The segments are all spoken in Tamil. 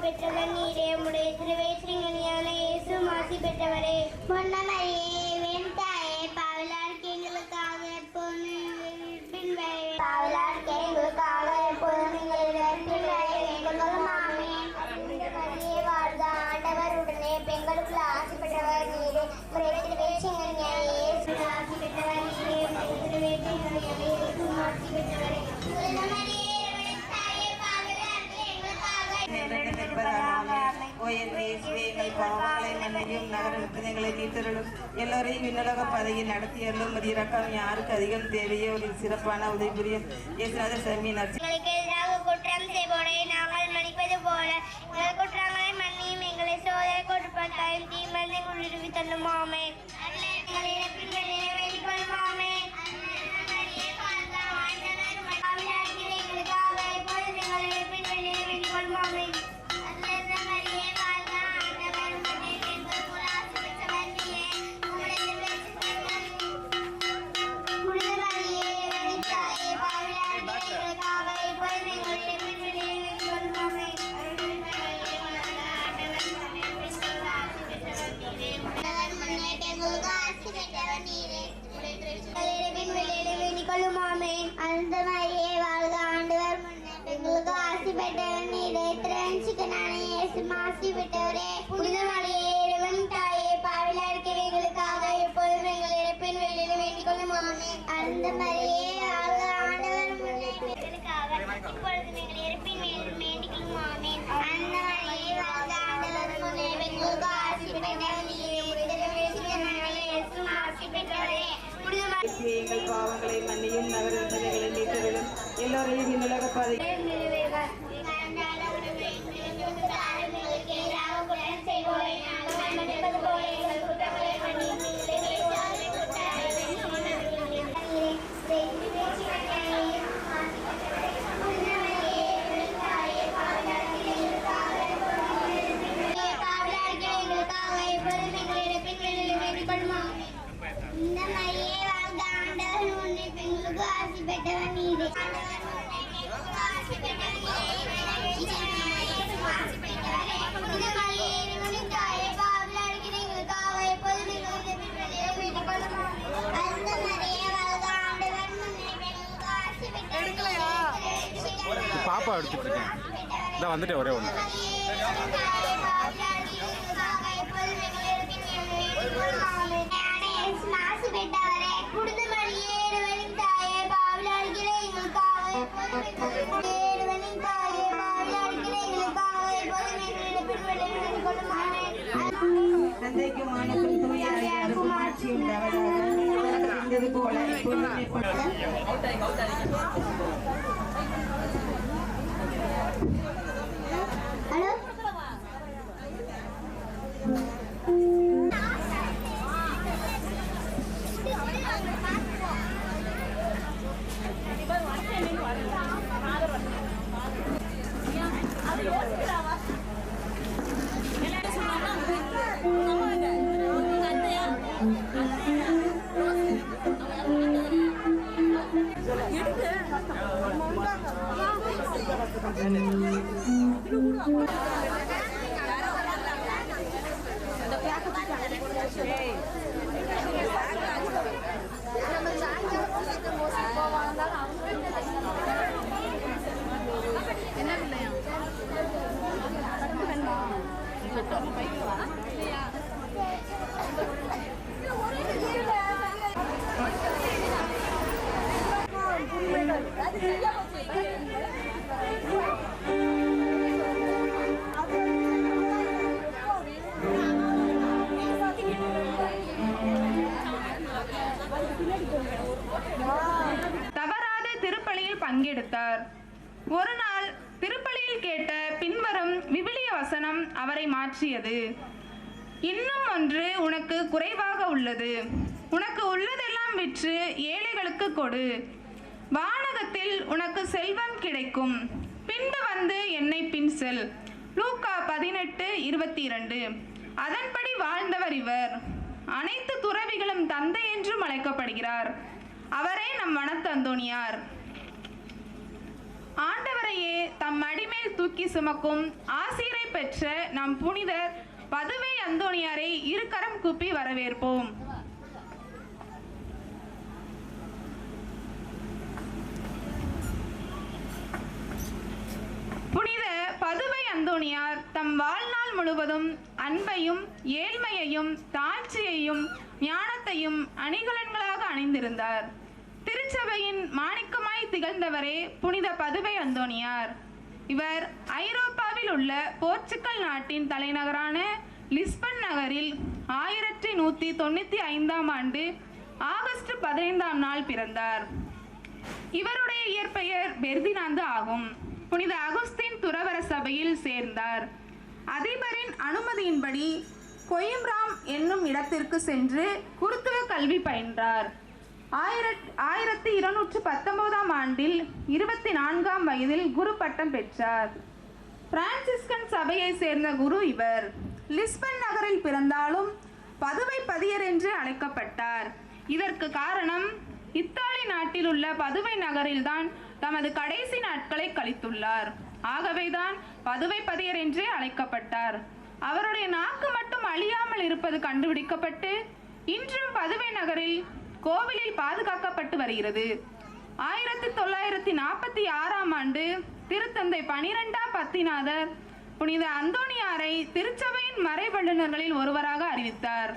பெற்றவர் நீரே. உம்முடைய திருவயிற்றிங்கனியான இயேசுவும் ஆசி பெற்றவரே. பொன்னமரியே வெண்தாயே பாவலாருக்கு எங்களுக்காக எப்போதும் வாழ்க. ஆண்டவர் உடனே பெண்களுக்குள்ள ஆசி பெற்றவர் நீரே. உடைய திருவேற்றிங்கனியான இயேசுவும் ஆசி பெற்றவர் நீரே. உடைய திருவேற்றிங்கனியான இயேசுவும் ஆசி பெற்றவரே. எல்லோரையும் விண்ணுலக பதவியில் நடத்தியர்களும் இறக்கம் யாருக்கு அதிகம் தேவையோ ஒரு சிறப்பான உதவி புரியும் எதிராக குற்றம் செய்வோரை நாங்கள் மன்னிப்பது போல எங்கள் குற்றங்களை மன்னியும். எங்களை சோதனை கொடுப்பதாயும் தீமனை உள்ளிடுவி தள்ளுமாமே. எங்களுக்கு ஆசி பெற்றவர் நீரே. திரட்சிக்கனான இயேசுவும் ஆசி பெற்றவரே. புனித மரியே இறைவன் தாயே பாவிலா இருக்கிற எங்களுக்காக எப்பொழுதும் எங்கள் இறப்பின் வேளையில வேண்டிக் கொள்ளும் ஆமென். அந்த மரியே வாழ்க. ஆண்டவர் எங்களுக்காக இப்பொழுதும் எங்கள் இறப்பின் வேளையில வேண்டிக் கொள்ளும் ஆமென். அந்த மரியே வாழ்க. ஆண்டவர் எங்களுக்கு ஆசி பெற்றவர் நீரே. திரட்சிக்கனான இயேசுவும் ஆசி பெற்றவரே. எங்கள் பாவங்களை மன்னியும் நகரங்களை நீட்டவிடும் எல்லோரையும் விண்ணுலக பதவியில் இந்த மரியே வாழ்க. ஆண்டவர் உன்னை பெண்களுக்கு ஆசி பெற்றவர் நீரே. பாப்பா எடுத்துட்டு இருக்கேன். இதான் வந்துட்டு ஒரே ஒன்று. தந்தைக்கும் மாணவர்கள் தூய ஆட்சி உண்டாவதாக போல ஹலோ என்ன இல்லையா தவறாத திருப்பலியில் பங்கெடுத்தார். ஒரு நாள் திருப்பலியில் கேட்ட பின்வரும் விவிலிய வசனம் அவரை மாற்றியது. இன்னும் ஒன்று உனக்கு குறைவாக உள்ளது. உனக்கு உள்ளதெல்லாம் விற்று ஏழைகளுக்கு கொடு. வானகத்தில் உனக்கு செல்வம் கிடைக்கும். பின்பு வந்து என்னை பின் செல். லூக்கா 18:22. அதன்படி வாழ்ந்தவர் இவர். அனைத்து துறவிகளும் தந்தை என்றும் அழைக்கப்படுகிறார். அவரே நம் வனத்து அந்தோணியார். ஆண்டவரையே தம் அடிமேல் தூக்கி சுமக்கும் ஆசீரை பெற்ற நம் புனிதர் பதுவை அந்தோணியாரை இருகரம் கூப்பி வரவேற்போம். புனித பதுவை அந்தோணியார் தம் வாழ்நாள் முழுவதும் அன்பையும் ஏழ்மையையும் தாழ்ச்சியையும் ஞானத்தையும் அணிகலன்களாக அணிந்திருந்தார். திருச்சபையின் மாணிக்கமாய் திகழ்ந்தவரே புனித பதுவை அந்தோணியார். இவர் ஐரோப்பாவில் உள்ள போர்ச்சுகல் நாட்டின் தலைநகரான லிஸ்பன் நகரில் 1195ஆம் ஆண்டு ஆகஸ்ட் 15ஆம் நாள் பிறந்தார். இவருடைய இயற்பெயர் பெர்தினாந்து ஆகும். புனித அகுஸ்தின் துறவர சபையில் சேர்ந்தார். அதிபரின் அனுமதியின்படி கொயிம்ராம் என்னும் இடத்திற்கு சென்று குருத்துவ கல்வி பயின்றார். 1219ஆம் ஆண்டில் 24ஆம் வயதில் குரு பட்டம் பெற்றார். பிரான்சிஸ்கன் சபையை சேர்ந்த குரு இவர். லிஸ்பன் நகரில் பிறந்தாலும் பதுவை பதியர் என்று அழைக்கப்பட்டார். இதற்கு காரணம் இத்தாலி நாட்டில் உள்ள பதுவை நகரில்தான் தமது கடைசி நாட்களை கழித்துள்ளார். ஆகவேதான் பதுவை பதியர் என்றே அழைக்கப்பட்டார். அவருடைய நாக்கு மட்டும் அழியாமல் இருப்பது கண்டுபிடிக்கப்பட்டு இன்றும் பதுவை நகரில் கோவிலில் பாதுகாக்கப்பட்டு வருகிறது. 1946ஆம் ஆண்டு திருத்தந்தை 12ஆம் பத்திநாதர் புனித அந்தோணியாரை திருச்சபையின் மறைவல்லுநர்களில் ஒருவராக அறிவித்தார்.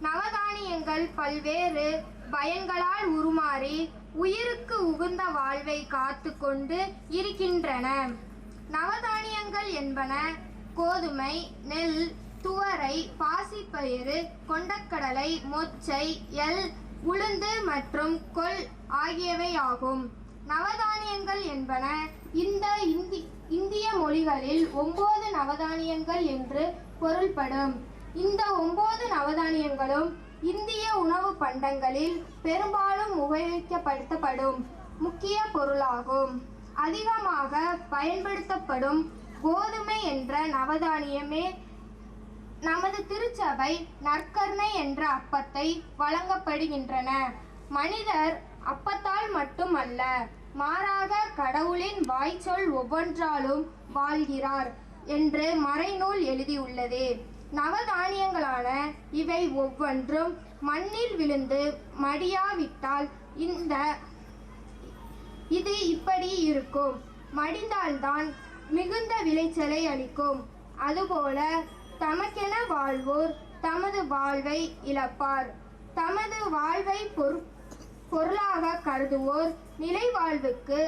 நவதானியங்கள் பல்வேறு பயன்களால் உருமாறி உயிருக்கு உகுந்த வாழ்வை காத்து கொண்டு இருக்கின்றன. நவதானியங்கள் என்பன கோதுமை, நெல், துவரை, பாசிப்பயிறு, கொண்டக்கடலை, மொச்சை, எள், உளுந்து மற்றும் கொள் ஆகியவை ஆகும். நவதானியங்கள் என்பன இந்திய மொழிகளில் 9 நவதானியங்கள் என்று பொருள்படும். இந்த 9 நவதானியங்களும் இந்திய உணவு பண்டங்களில் பெரும்பாலும் உபயோகப்படுத்தப்படும் முக்கிய பொருளாகும். அதிகமாக பயன்படுத்தப்படும் கோதுமை என்ற நவதானியமே நமது திருச்சபை நற்கருணை என்ற அப்பத்தை வழங்கப்படுகின்றன. மனிதர் அப்பத்தால் மட்டுமல்ல, மாறாக கடவுளின் வாய்ச்சொல் ஒவ்வொன்றாலும் வாழ்கிறார் என்று மறைநூல் எழுதியுள்ளது. நவதானியங்களான இவை ஒவ்வொன்றும் மண்ணில் விழுந்து மடியாவிட்டால் இது இப்படி இருக்கும். மடிந்தால்தான் மிகுந்த விளைச்சலை அளிக்கும். அதுபோல தமக்கென வாழ்வோர் தமது வாழ்வை இழப்பார். தமது வாழ்வை பொருளாக கருதுவோர் நிலை வாழ்வுக்கு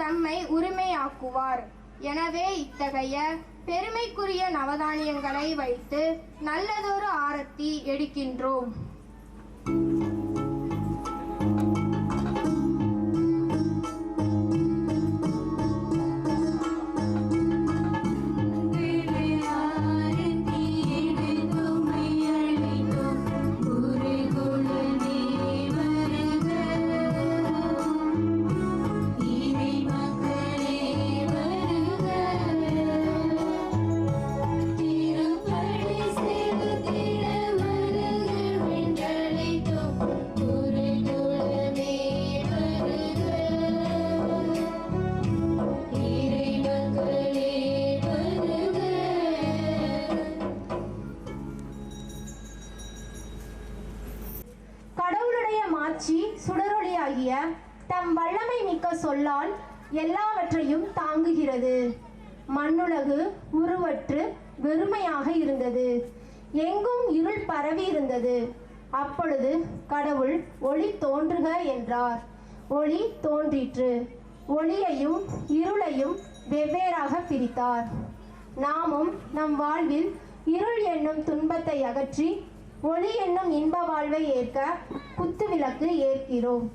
தம்மை உரிமையாக்குவார். எனவே இத்தகைய பெருமைக்குரிய நவதானியங்களை வைத்து நல்லதொரு ஆரத்தி எடுக்கின்றோம். திருப்படி செய்து திட வருகள் வென்றழைத்தோம். தம் வல்லமை மிக்க சொல்லால் எல்லாவற்றையும் தாங்குகிறது. மண்ணுலகு உருவற்று வெறுமையாக இருந்தது. எங்கும் இருள் பரவி இருந்தது. அப்பொழுது கடவுள் ஒளி தோன்றுக என்றார். ஒளி தோன்றிற்று. ஒளியையும் இருளையும் வெவ்வேறாக பிரித்தார். நாமும் நம் வாழ்வில் இருள் என்னும் துன்பத்தை அகற்றி ஒளி என்னும் இன்ப வாழ்வை ஏற்க குத்துவிளக்கு ஏற்கிறோம்.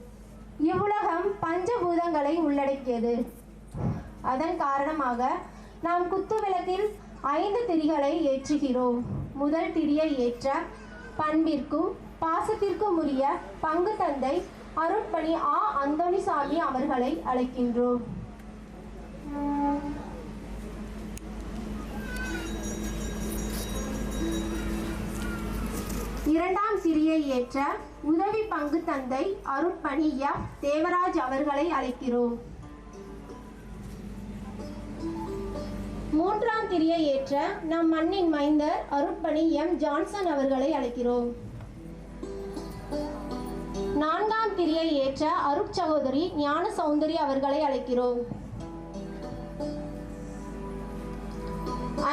இவ்வுலகம் பஞ்சபூதங்களை உள்ளடக்கியது. அதன் காரணமாக நாம் குத்துவிளக்கில் 5 திரிகளை ஏற்றுகிறோம். முதல் திரியை ஏற்ற பண்பிற்கும் பாசத்திற்கும் உரிய பங்கு தந்தை அருட்பணி ஆ. அந்தோணிசாமி அவர்களை அழைக்கின்றோம். இரண்டாம் திரியை ஏற்ற உதவி பங்கு தந்தை அருட்பணி எஃப். தேவராஜ் அவர்களை அழைக்கிறோம். மூன்றாம் திரியை ஏற்ற நம் மண்ணின் மைந்தர் அருட்பணி எம். ஜான்சன் அவர்களை அழைக்கிறோம். நான்காம் திரியை ஏற்ற அருட்சகோதரி ஞான சௌந்தரி அவர்களை அழைக்கிறோம்.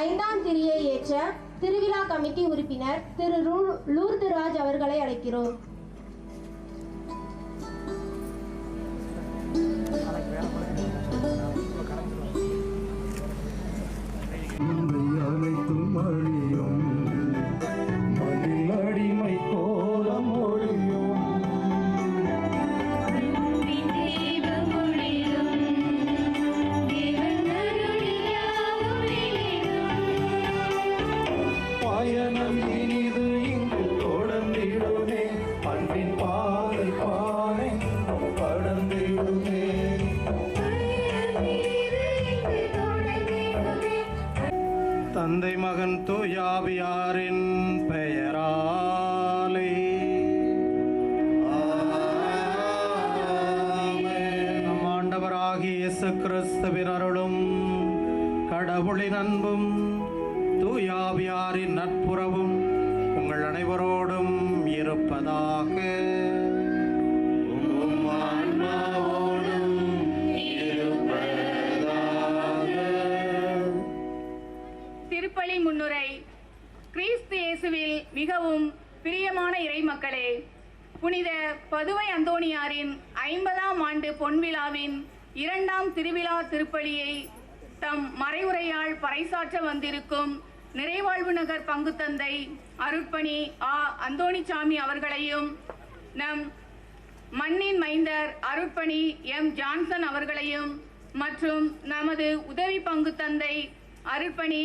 ஐந்தாம் திரியை ஏற்ற திருவிழா கமிட்டி உறுப்பினர் திரு லூர்துராஜ் அவர்களை அழைக்கிறோம். அடிமை கோலம் ஒழியும் பயணம் இனிது இங்கு தொடர்ந்திடுமே. அன்பின் பாதை பானை கடந்திடுமே. தந்தை மகன் தூயாவியாரின் பெயராலே நம் ஆண்டவராகிய இயேசு கிறிஸ்துவின் அருளும் கடவுளின் அன்பும் தூயாவியாரின் நட்புறவும் உங்கள் அனைவரோடும் இருப்பதாக. உம் ஆன்மாவோடும் இருப்பதாக. திருப்பலி முன்னுரை. கிறிஸ்து இயேசுவில் மிகவும் பிரியமான இறைமக்களே, புனித பதுவை அந்தோணியாரின் 50ஆம் ஆண்டு பொன்விழாவின் 2ஆம் திருவிழா திருப்பலியை தம் மறைவுரையால் பறைசாற்ற வந்திருக்கும் நிறைவாழ்வு நகர் பங்கு தந்தை அருட்பணி ஆ. அந்தோணிசாமி அவர்களையும் நம் மண்ணின் மைந்தர் அருட்பணி எம். ஜான்சன் அவர்களையும் மற்றும் நமது உதவி பங்கு தந்தை அருட்பணி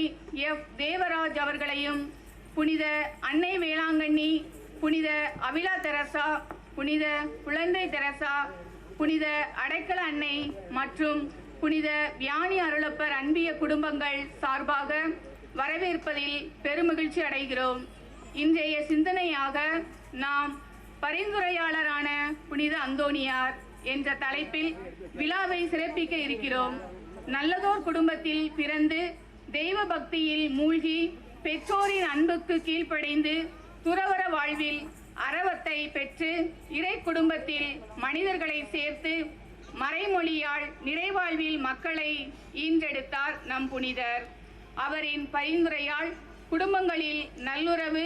எஃப். தேவராஜ் அவர்களையும், புனித அன்னை வேளாங்கண்ணி, புனித அவிலா தெரசா, புனித குழந்தை தெரசா, புனித அடைக்கல அன்னை மற்றும் புனித வியானி அருளப்பர் அன்பிய குடும்பங்கள் சார்பாக வரவேற்பதில் பெருமகிழ்ச்சி அடைகிறோம். இன்றைய சிந்தனையாக நாம் பரிந்துரையாளரான புனித அந்தோணியார் என்ற தலைப்பில் விழாவை சிறப்பிக்க இருக்கிறோம். நல்லதோர் குடும்பத்தில் பிறந்து தெய்வ பக்தியில் மூழ்கி பெற்றோரின் அன்புக்கு கீழ்ப்படைந்து துறவற வாழ்வில் அரவத்தை பெற்று இறை குடும்பத்தில் மனிதர்களை சேர்த்து மறைமொழியால் நிறைவாழ்வில் மக்களை ஈன்றெடுத்தார் நம் புனிதர். அவரின் பரிந்துரையால் குடும்பங்களில் நல்லுறவு,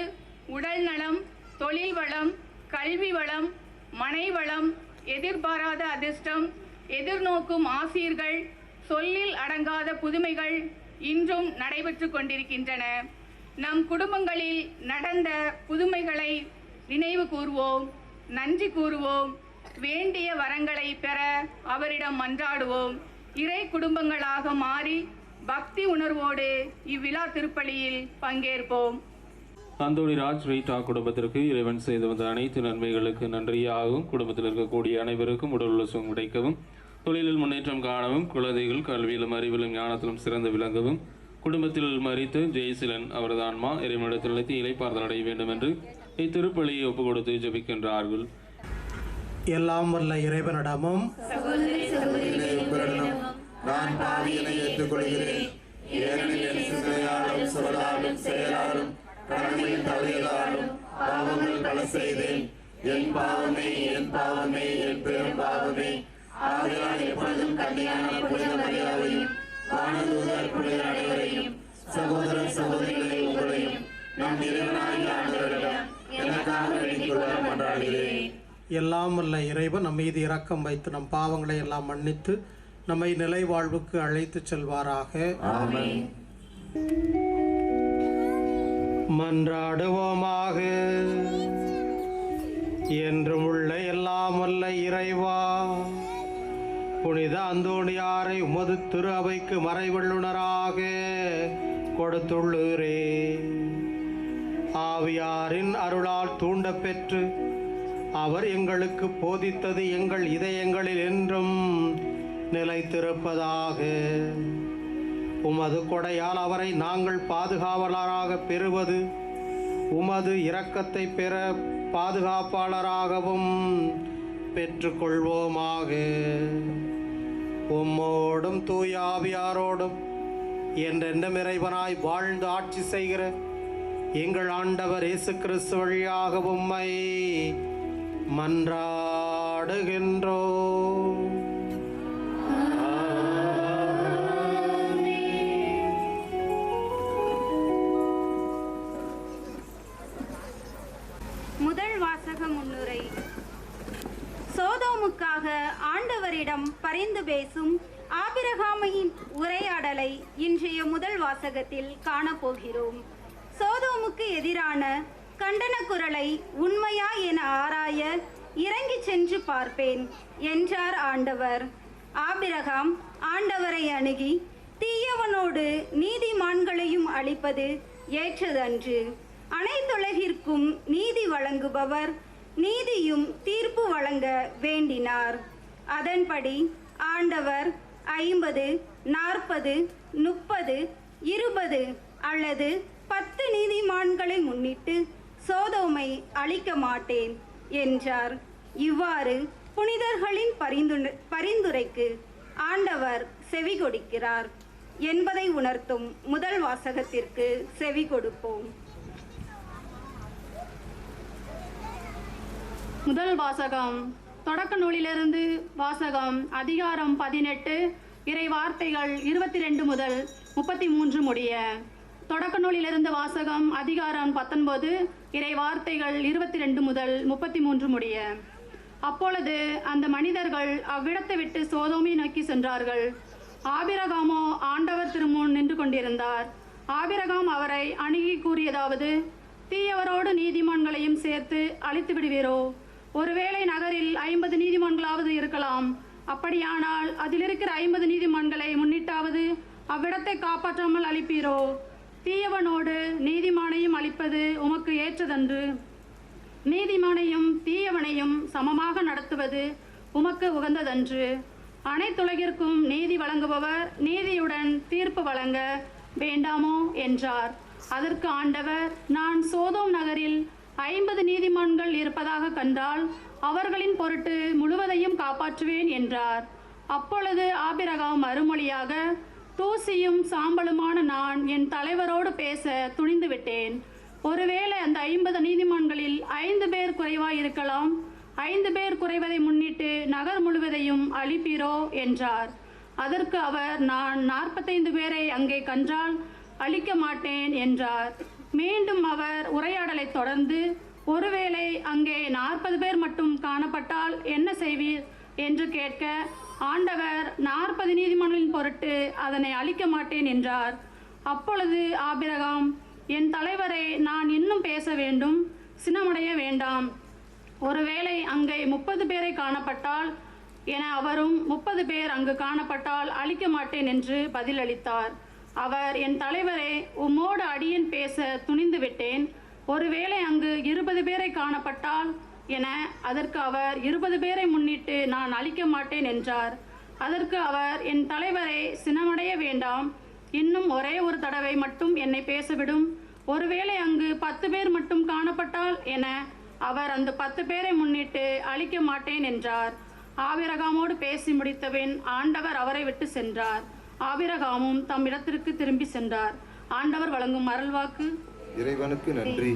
உடல் நலம், தொழில் வளம், கல்வி வளம், மனை வளம், எதிர்பாராத அதிர்ஷ்டம், எதிர்நோக்கும் ஆசீர்கள், சொல்லில் அடங்காத புதுமைகள் இன்றும் நடைபெற்று கொண்டிருக்கின்றன. நம் குடும்பங்களில் நடந்த புதுமைகளை நினைவு கூர்வோம், நன்றி கூறுவோம், வேண்டிய வரங்களை பெற அவரிடம் மன்றாடுவோம். இறை குடும்பங்களாக மாறி பக்தி உணர்வோடு இவ்விழா திருப்பலியில் பங்கேற்போம். அந்தோணிராஜ் ரீட்டா குடும்பத்திற்கு இறைவன் செய்து வந்த அனைத்து நன்மைகளுக்கு நன்றியாகவும், குடும்பத்தில் இருக்கக்கூடிய அனைவருக்கும் உடல் உலகம் உடைக்கவும், தொழிலில் முன்னேற்றம் காணவும், குழந்தைகள் கல்வியிலும் அறிவிலும் ஞானத்திலும் சிறந்து விளங்கவும், குடும்பத்தில் மரித்து ஜெயசிலன் அவரது ஆன்மா இறைவனிடத்தில் நிலைத்து இளைப்பாறுதல் அடைய வேண்டும் என்று இத்திருப்பலியை ஒப்புக் கொடுத்து ஜெபிக்கின்றார்கள். எல்லாம் வல்ல இறைவனிடமும் நான் பாவியனை ஏற்றுக்கொள்கிறேன். ஏனெனில் என் சிந்தனையாலும் சொல்லாலும் செயலாலும் கடமையின் தவறியதாலும் பாவங்கள் பல செய்தேன். என் பாவமே, என் பாவமே, என் பெரும் பாவமே. ஆகையால் எப்பொழுதும் கன்னியான புனித மரியாதையும் வானதூதர் புனிதர் அனைவரையும் சகோதர சகோதரிகளை உங்களையும் நம் இறைவனாகிய ஆண்டவரிடம் எனக்காக வேண்டிக் கொள்ள மன்றாடுகிறேன். எல்லாம் வல்ல இறைவன் நம் மீது இரக்கம் வைத்து நம் பாவங்களை எல்லாம் மன்னித்து நம்மை நிலை வாழ்வுக்கு அழைத்துச் செல்வாராக. ஆமென். மன்றாடுவோமாக. என்றும் உள்ள எல்லாம் வல்ல இறைவா, புனித அந்தோணியாரை உமது திரு அவைக்கு மறைவள்ளுனராக கொடுத்துள்ளீரே. ஆவியாரின் அருளால் தூண்ட பெற்று அவர் எங்களுக்கு போதித்தது எங்கள் இதயங்களில் என்றும் நிலைத்திருப்பதாக. உமது கொடையால் அவரை நாங்கள் பாதுகாவலராக பெறுவது உமது இரக்கத்தை பெற பாதுகாப்பாளராகவும் பெற்றுக்கொள்வோமாக. உம்மோடும் தூய ஆவியாரோடும் என்றென்றும் இறைவனாய் வாழ்ந்து ஆட்சி செய்கிற எங்கள் ஆண்டவர் இயேசு கிறிஸ்து வழியாக உம்மை மன்றாடுகின்றோம். முதல் வாசக முன்னுரை. சோதோமுக்காக ஆண்டவரிடம் பரிந்து பேசும் ஆபிரகாமின் உரையாடலை இன்றைய முதல் வாசகத்தில் காணப்போகிறோம். சோதோமுக்கு எதிரான கண்டன குரலை உண்மையா என ஆராய இறங்கி சென்று பார்ப்பேன் என்றார் ஆண்டவர். ஆபிரகாம் ஆண்டவரை அணுகி, தீயவனோடு நீதிமான்களையும் அழிப்பது ஏற்றதன்று. அனைத்துலகிற்கும் நீதி வழங்குபவர் நீதியும் தீர்ப்பு வழங்க வேண்டினார். அதன்படி ஆண்டவர் 50, 40, 30, 20 அல்லது 10 நீதிமான்களை முன்னிட்டு சோதோமை அழிக்க மாட்டேன் என்றார். இவ்வாறு புனிதர்களின் பரிந்துரைக்கு ஆண்டவர் செவி கொடுக்கிறார் என்பதை உணர்த்தும் முதல் வாசகத்திற்கு செவி கொடுப்போம். முதல் வாசகம் தொடக்க நூலிலிருந்து வாசகம். அதிகாரம் 18, இறை வார்த்தைகள் 22 முதல் 33 முடிய. தொடக்க நூலிலிருந்து வாசகம். அதிகாரம் 19, இறை வார்த்தைகள் 22 முதல் 33 முடிய. அப்பொழுது அந்த மனிதர்கள் அவ்விடத்தை விட்டு சோதோமை நோக்கி சென்றார்கள். ஆபிரகாமோ ஆண்டவர் திருமுன் நின்று கொண்டிருந்தார். ஆபிரகாம் அவரை அணுகி கூறியதாவது: தீயவரோடு நீதிமான்களையும் சேர்த்து அழித்து விடுவீரோ? ஒருவேளை நகரில் 50 நீதிமான்களாவது இருக்கலாம். அப்படியானால் அதில் இருக்கிற 50 நீதிமான்களை முன்னிட்டாவது அவ்விடத்தை காப்பாற்றாமல் அழிப்பீரோ? தீயவனோடு நீதிமானையும் அழிப்பது உமக்கு ஏற்றதன்று. நீதிமானையும் தீயவனையும் சமமாக நடத்துவது உமக்கு உகந்ததன்று. அனைத்துலகிற்கும் நீதி வழங்குபவர் நீதியுடன் தீர்ப்பு வழங்க வேண்டாமோ என்றார். அதற்கு ஆண்டவர், நான் சோதோம் நகரில் 50 நீதிமான்கள் இருப்பதாக கண்டால் அவர்களின் பொருட்டு முழுவதையும் காப்பாற்றுவேன் என்றார். அப்பொழுது ஆபிரகாம் மறுமொழியாக, தூசியும் சாம்பலுமான நான் என் தலைவரோடு பேச துணிந்து விட்டேன். ஒருவேளை அந்த 50 நீதிமான்களில் 5 பேர் குறைவாயிருக்கலாம். 5 பேர் குறைவதை முன்னிட்டு நகர் முழுவதையும் அழிப்பீரோ என்றார். அதற்கு அவர், நான் 45 பேரை அங்கே கண்டால் அழிக்க மாட்டேன் என்றார். மீண்டும் அவர் உரையாடலை தொடர்ந்து, ஒருவேளை அங்கே 40 பேர் மட்டும் காணப்பட்டால் என்ன செய்வீர் என்று கேட்க, ஆண்டவர் 40 நீதிமான்களின் பொருட்டு அதனை அழிக்க மாட்டேன் என்றார். அப்பொழுது ஆபிரகாம், என் தலைவரை, நான் இன்னும் பேச வேண்டும், சினமடைய வேண்டாம். ஒருவேளை அங்கே 30 பேரை காணப்பட்டால் என அவரும் 30 பேர் அங்கு காணப்பட்டால் அழிக்க மாட்டேன் என்று பதிலளித்தார். அவர், என் தலைவரே, உம்மோடு அடியேன் பேச துணிந்து விட்டேன். ஒருவேளை அங்கு 20 பேரை காணப்பட்டால் என அதற்கு அவர், 20 பேரை முன்னிட்டு நான் அழிக்க மாட்டேன் என்றார். அதற்கு அவர், என் தலைவரை, சினமடைய வேண்டாம், இன்னும் ஒரே ஒரு தடவை மட்டும் என்னை பேசவிடும். ஒருவேளை அங்கு 10 பேர் மட்டும் காணப்பட்டால் என அவர் அந்த 10 பேரை முன்னிட்டு அழிக்க மாட்டேன் என்றார். ஆபிரகாமோடு பேசி முடித்தபின் ஆண்டவர் அவரை விட்டு சென்றார். ஆபிரகாமும் தம் இடத்திற்கு திரும்பி சென்றார். ஆண்டவர் வழங்கும் அருள்வாக்கு. இறைவனுக்கு நன்றி.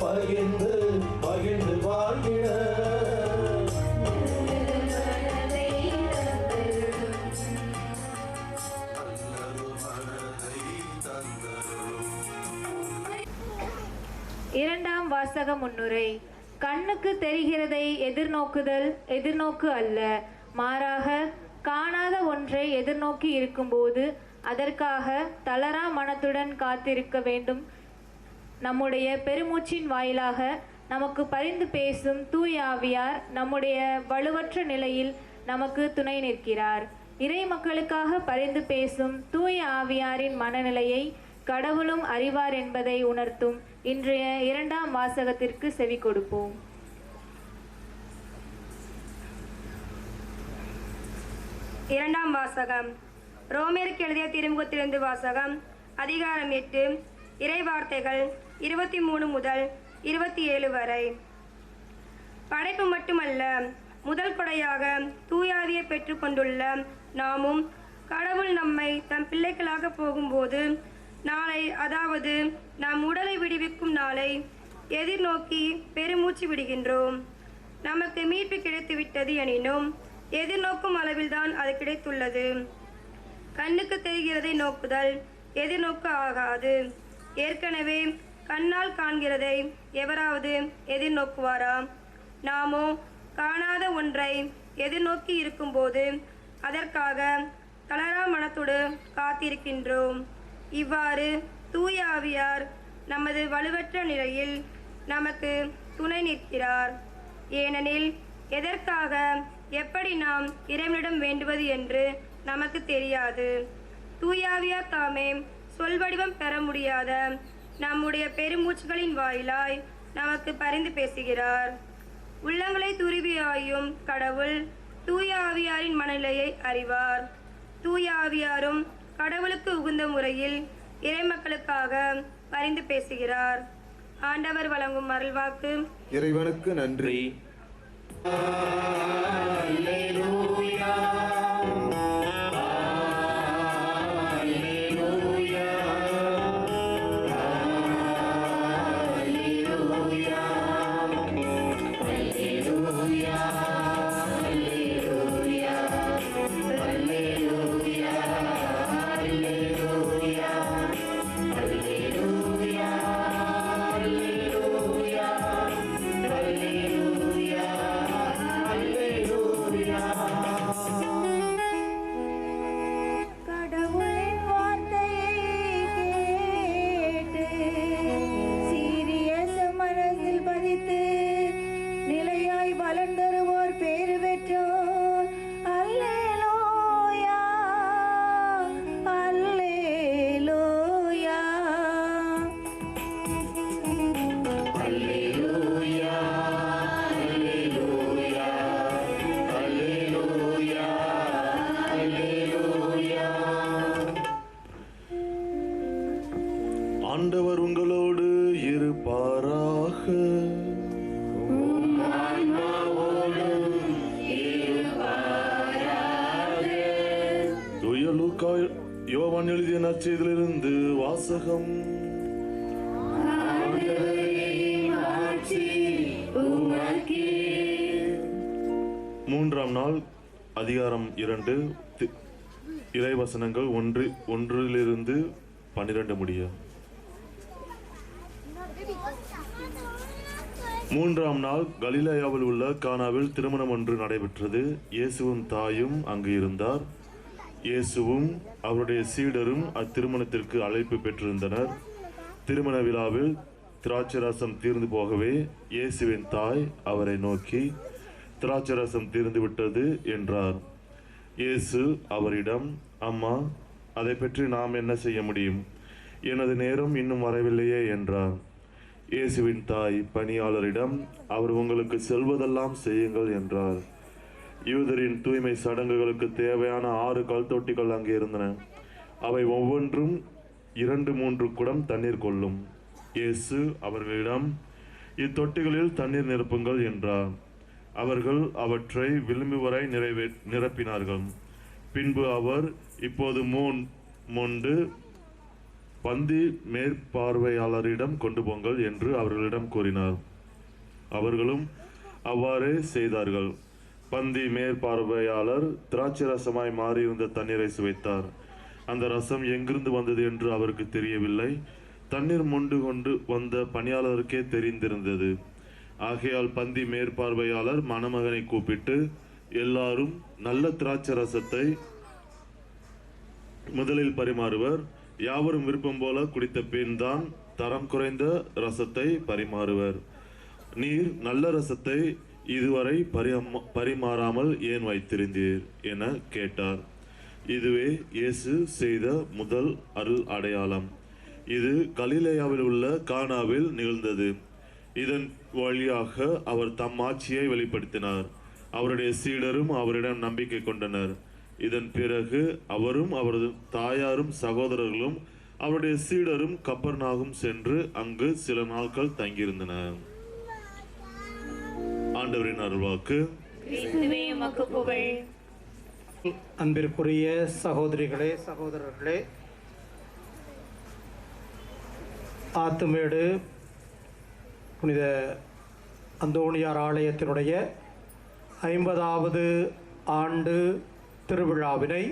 பகிர்ந்து பகிர்ந்து வாழ்கிட இரண்டாம் வாசக முன்னுரை. கண்ணுக்கு தெரிகிறதை எதிர்நோக்கு அல்ல, மாறாக காணாத ஒன்றை எதிர்நோக்கி இருக்கும்போது அதற்காக தளரா மனத்துடன் காத்திருக்க வேண்டும். நம்முடைய பெருமூச்சின் வாயிலாக நமக்கு பரிந்து பேசும் தூய ஆவியார் நம்முடைய வலுவற்ற நிலையில் நமக்கு துணை நிற்கிறார். இறை மக்களுக்காக பரிந்து பேசும் தூய ஆவியாரின் மனநிலையை கடவுளும் அறிவார் என்பதை உணர்த்தும் இன்றைய இரண்டாம் வாசகத்திற்கு செவி கொடுப்போம். இரண்டாம் வாசகம். ரோமேருக்கு எழுதிய திருமுகத்திலிருந்து வாசகம். அதிகாரம் 8, இறை வார்த்தைகள் 23 முதல் 27 வரை. படைப்பு மட்டுமல்ல, முதல் கொடையாக தூயாவியை பெற்றுக்கொண்டுள்ள நாமும் கடவுள் நம்மை தம் பிள்ளைகளாக போகும்போது நாளை, அதாவது நம் உடலை விடுவிக்கும் நாளை எதிர்நோக்கி பெருமூச்சு விடுகின்றோம். நமக்கு மீட்பு கிடைத்துவிட்டது எனினும் எதிர்நோக்கும் அளவில்தான் அது கிடைத்துள்ளது. கண்ணுக்கு தெரிகிறதை நோக்குதல் எதிர்நோக்கு ஆகாது. ஏற்கனவே கண்ணால் காண்கிறதை எவராவது எதிர்நோக்குவாரா? நாமோ காணாத ஒன்றை எதிர்நோக்கி இருக்கும்போது அதற்காக தளரா மனத்தோடு காத்திருக்கின்றோம். இவ்வாறு தூய ஆவியார் நமது வலுவற்ற நிலையில் நமக்கு துணை நிற்கிறார். ஏனெனில் எதற்காக எப்படி நாம் இறைவனிடம் வேண்டுவது என்று நமக்கு தெரியாது. தூயாவியார் தாமே சொல்வடிவம் பெற முடியாத நம்முடைய பெருமூச்சுகளின் வாயிலாய் நமக்கு பரிந்து பேசுகிறார். உள்ளங்களை துருவியாயும் கடவுள் தூய ஆவியாரின் மனநிலையை அறிவார். தூய ஆவியாரும் கடவுளுக்கு உகந்த முறையில் இறைமக்களுக்காக பரிந்து பேசுகிறார். ஆண்டவர் வழங்கும் அருள்வாக்கு. இறைவனுக்கு நன்றி. ஆண்டவர் உங்களோடு இருப்பாராக. தூய லூக்கா யோவான் எழுதிய நற்செய்தியிலிருந்து வாசகம். மூன்றாம் நாள் அதிகாரம் 2 இறைவசனங்கள் 1 12 முடிய. மூன்றாம் நாள் கலிலேயாவில் உள்ள கானாவில் திருமணம் ஒன்று நடைபெற்றது. இயேசுவும் தாயும் அங்கு இருந்தார். இயேசுவும் அவருடைய சீடரும் அத்திருமணத்திற்கு அழைப்பு பெற்றிருந்தனர். திருமண விழாவில் திராட்சரசம் தீர்ந்து போகவே இயேசுவின் தாய் அவரை நோக்கி, திராட்சரசம் தீர்ந்து விட்டது என்றார். இயேசு அவரிடம், அம்மா, அதை பற்றி நாம் என்ன செய்ய முடியும்? எனது நேரம் இன்னும் வரவில்லையே என்றார். இயேசுவின் தாய் பணியாளரிடம், அவர் உங்களுக்கு செல்வதெல்லாம் செய்யுங்கள் என்றார். யூதரின் தூய்மை சடங்குகளுக்கு தேவையான 6 கல் தொட்டிகள் அங்கே இருந்தன. அவை ஒவ்வொன்றும் 2-3 குடம் தண்ணீர் கொள்ளும். இயேசு அவர்களிடம், இத்தொட்டிகளில் தண்ணீர் நிரப்புங்கள் என்றார். அவர்கள் அவற்றை விளிம்பு வரை நிரப்பினார்கள். பின்பு அவர், இப்போது மொண்டு பந்தி மேற்பார்வையாளரிடம் கொண்டு போங்கள் என்று அவர்களிடம் கூறினார். அவர்களும் அவ்வாறே செய்தார்கள். பந்தி மேற்பார்வையாளர் திராட்சை ரசமாய் மாறியிருந்த தண்ணீரை சுவைத்தார். அந்த ரசம் எங்கிருந்து வந்தது என்று அவருக்கு தெரியவில்லை. தண்ணீர் மொண்டு கொண்டு வந்த பணியாளருக்கே தெரிந்திருந்தது. ஆகையால் பந்தி மேற்பார்வையாளர் மணமகனை கூப்பிட்டு, எல்லாரும் நல்ல திராட்சை ரசத்தை முதலில் பரிமாறுவர், யாவரும் விருப்பம் போல குடித்த பின் தான் தரம் குறைந்த ரசத்தை பரிமாறுவர். நீர் நல்ல ரசத்தை இதுவரை பரிமாறாமல் ஏன் வைத்திருந்தீர் என கேட்டார். இதுவே இயேசு செய்த முதல் அருள் அடையாளம். இது கலிலேயாவில் உள்ள கானாவில் நிகழ்ந்தது. இதன் வழியாக அவர் தம் ஆட்சியை வெளிப்படுத்தினார். அவருடைய சீடரும் அவரிடம் நம்பிக்கை கொண்டனர். இதன் பிறகு அவரும் அவரது தாயாரும் சகோதரர்களும் அவருடைய சீடரும் கப்பர்நாகும் சென்று அங்கு சில நாட்கள் தங்கியிருந்தனர். ஆண்டவரின் அருள்வாக்கு. அன்பிற்குரிய சகோதரிகளே, சகோதரர்களே, ஆத்துமேடு புனித அந்தோணியார் ஆலயத்தினுடைய 50வது ஆண்டு திருவிழாவினை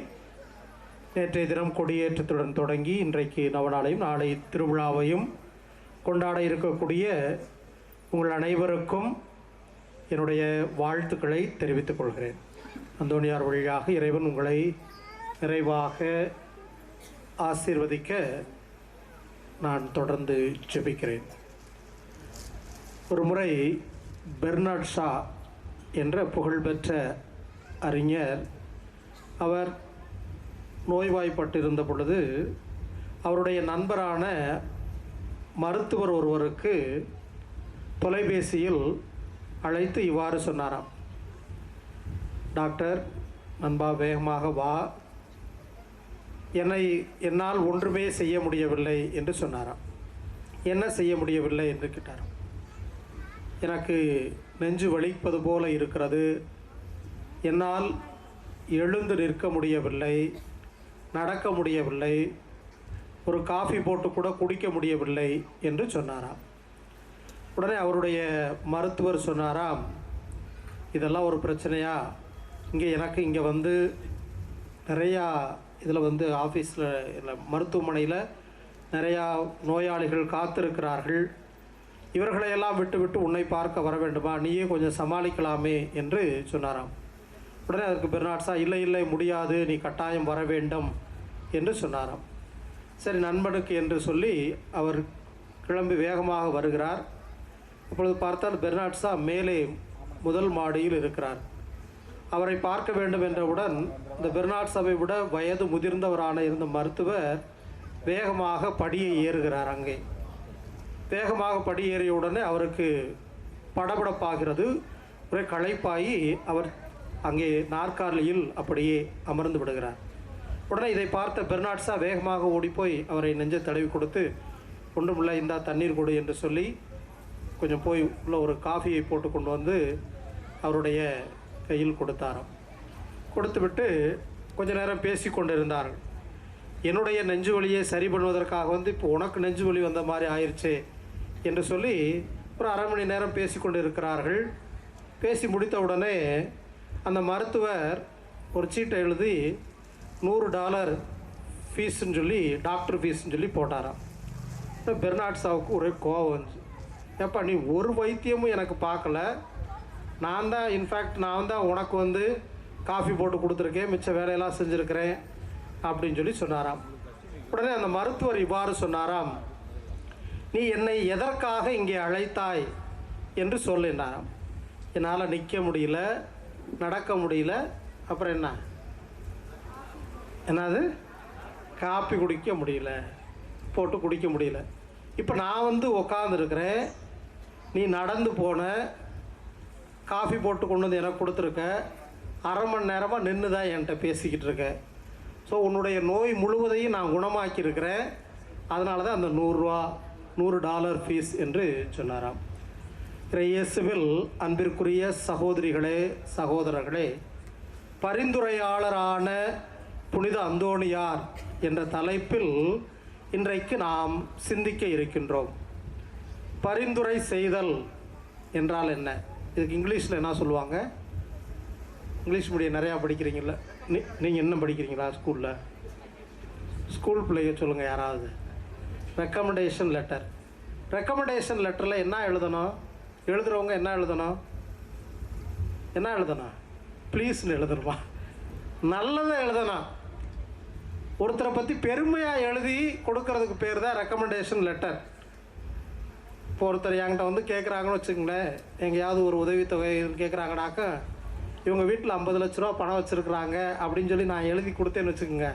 நேற்றைய தினம் கொடியேற்றத்துடன் தொடங்கி இன்றைக்கு நவநாளையும் நாளை திருவிழாவையும் கொண்டாட இருக்கக்கூடிய உங்கள் அனைவருக்கும் என்னுடைய வாழ்த்துக்களை தெரிவித்துக் கொள்கிறேன். அந்தோணியார் வழியாக இறைவன் உங்களை நிறைவாக ஆசீர்வதிக்க நான் தொடர்ந்து ஜெபிக்கிறேன். ஒரு முறை பெர்னார்ட் ஷா என்ற புகழ்பெற்ற அறிஞர், அவர் நோய்வாய்ப்பட்டிருந்த பொழுது அவருடைய நண்பரான மருத்துவர் ஒருவருக்கு தொலைபேசியில் அழைத்து இவ்வாறு சொன்னாராம், டாக்டர் நண்பா, வேகமாக வா, என்னால் ஒன்றுமே செய்ய முடியவில்லை என்று சொன்னாராம். என்ன செய்ய முடியவில்லை என்று கேட்டாராம். எனக்கு நெஞ்சு வலிப்பது போல இருக்கிறது, என்னால் எழுந்து நிற்க முடியவில்லை, நடக்க முடியவில்லை, ஒரு காஃபி போட்டு கூட குடிக்க முடியவில்லை என்று சொன்னாராம். உடனே அவருடைய மருத்துவர் சொன்னாராம், இதெல்லாம் ஒரு பிரச்சனையா? இங்கே வந்து நிறையா இதில் ஆஃபீஸில் இல்லை மருத்துவமனையில் நிறையா நோயாளிகள் காத்திருக்கிறார்கள், இவர்களையெல்லாம் விட்டு உன்னை பார்க்க வர வேண்டுமா, நீயே கொஞ்சம் சமாளிக்கலாமே என்று சொன்னாராம். உடனே அதற்கு பெர்னார்ட் ஷா, இல்லை முடியாது, நீ கட்டாயம் வர வேண்டும் என்று சொன்னாராம். சரி, நண்பனுக்கு என்று சொல்லி அவர் கிளம்பி வேகமாக வருகிறார். அப்பொழுது பார்த்தால் பெர்னார்ட் ஷா மேலே முதல் மாடியில் இருக்கிறார். அவரை பார்க்க வேண்டும் என்றவுடன் இந்த பெர்னார்ட் ஷாவை விட வயது முதிர்ந்தவரான இருந்த மருத்துவர் வேகமாக படியை ஏறுகிறார். அங்கே வேகமாக படி ஏறிய உடனே அவருக்கு படபடப்பாகிறது, ஒரே களைப்பாகி அவர் அங்கே நாற்காலியில் அப்படியே அமர்ந்து விடுகிறார். உடனே இதை பார்த்த பெர்னார்ட் ஷா வேகமாக ஓடிப்போய் அவரை நெஞ்சை தடவி கொடுத்து, ஒன்றுமில்லை, இந்தா தண்ணீர் கொடு என்று சொல்லி கொஞ்சம் போய் உள்ள ஒரு காஃபியை போட்டு கொண்டு வந்து அவருடைய கையில் கொடுத்தாராம். கொடுத்துவிட்டு கொஞ்ச நேரம் பேசி கொண்டிருந்தார்கள். என்னுடைய நெஞ்சு வலியை சரி பண்ணுவதற்காக இப்போ உனக்கு நெஞ்சு வலி வந்த மாதிரி ஆயிடுச்சே என்று சொல்லி ஒரு அரை மணி நேரம் பேசி கொண்டு இருக்கிறார்கள். பேசி முடித்த உடனே அந்த மருத்துவர் ஒரு சீட்டை எழுதி $100 ஃபீஸுன்னு சொல்லி, டாக்டர் ஃபீஸ்ன்னு சொல்லி போட்டாராம். பெர்னார்ட் ஷாவுக்கு ஒரே கோவம் வந்துச்சு. ஏப்பா, நீ ஒரு வைத்தியமும் எனக்கு பார்க்கல, நான் தான் உனக்கு காஃபி போட்டு கொடுத்துருக்கேன், மிச்ச வேலையெல்லாம் செஞ்சுருக்கிறேன் அப்படின்னு சொல்லி சொன்னாராம். உடனே அந்த மருத்துவர் இவ்வாறு சொன்னாராம், நீ என்னை எதற்காக இங்கே அழைத்தாய் என்று சொல்லினாராம். என்னால் நிற்க முடியல, நடக்க முடியல, அப்புறம் என்னது காப்பி குடிக்க முடியல, போட்டு குடிக்க முடியல. இப்போ நான் உக்காந்துருக்கிறேன், நீ நடந்து போன, காஃபி போட்டு கொண்டு வந்து எனக்கு கொடுத்துருக்க, அரை மணி நேரமாக நின்று தான் என்கிட்ட பேசிக்கிட்டு இருக்க. ஸோ உன்னுடைய நோய் முழுவதையும் நான் குணமாக்கியிருக்கிறேன், அதனால தான் அந்த $100 ஃபீஸ் என்று சொன்னாராம். இயேசுவில் அன்பிற்குரிய சகோதரிகளே சகோதரர்களே, பரிந்துரையாளரான புனித அந்தோணியார் என்ற தலைப்பில் இன்றைக்கு நாம் சிந்திக்க இருக்கின்றோம். பரிந்துரை செய்தல் என்றால் என்ன? இதுக்கு இங்கிலீஷில் என்ன சொல்லுவாங்க? இங்கிலீஷ் மீடியம் நிறையா படிக்கிறீங்கள? நீங்கள் என்ன படிக்கிறீங்களா ஸ்கூலில்? ஸ்கூல் பிள்ளைங்க சொல்லுங்கள் யாராவது. Recommendation letter. ரெக்கமெண்டேஷன் லெட்டரில் என்ன எழுதணும்? எழுதுகிறவங்க என்ன எழுதணும்? ப்ளீஸ்னு எழுதணுமா? நல்லதை எழுதணும். ஒருத்தரை பற்றி பெருமையாக எழுதி கொடுக்கறதுக்கு பேர் தான் ரெக்கமெண்டேஷன் லெட்டர். இப்போ ஒருத்தர் என்கிட்ட வந்து கேட்குறாங்கன்னு வச்சுக்கங்களேன், எங்கேயாவது ஒரு உதவித்தொகை கேட்குறாங்கனாக்கா, இவங்க வீட்டில் 50 லட்ச ரூபா பணம் வச்சுருக்குறாங்க அப்படின்னு சொல்லி நான் எழுதி கொடுத்தேன்னு வச்சுக்கோங்க.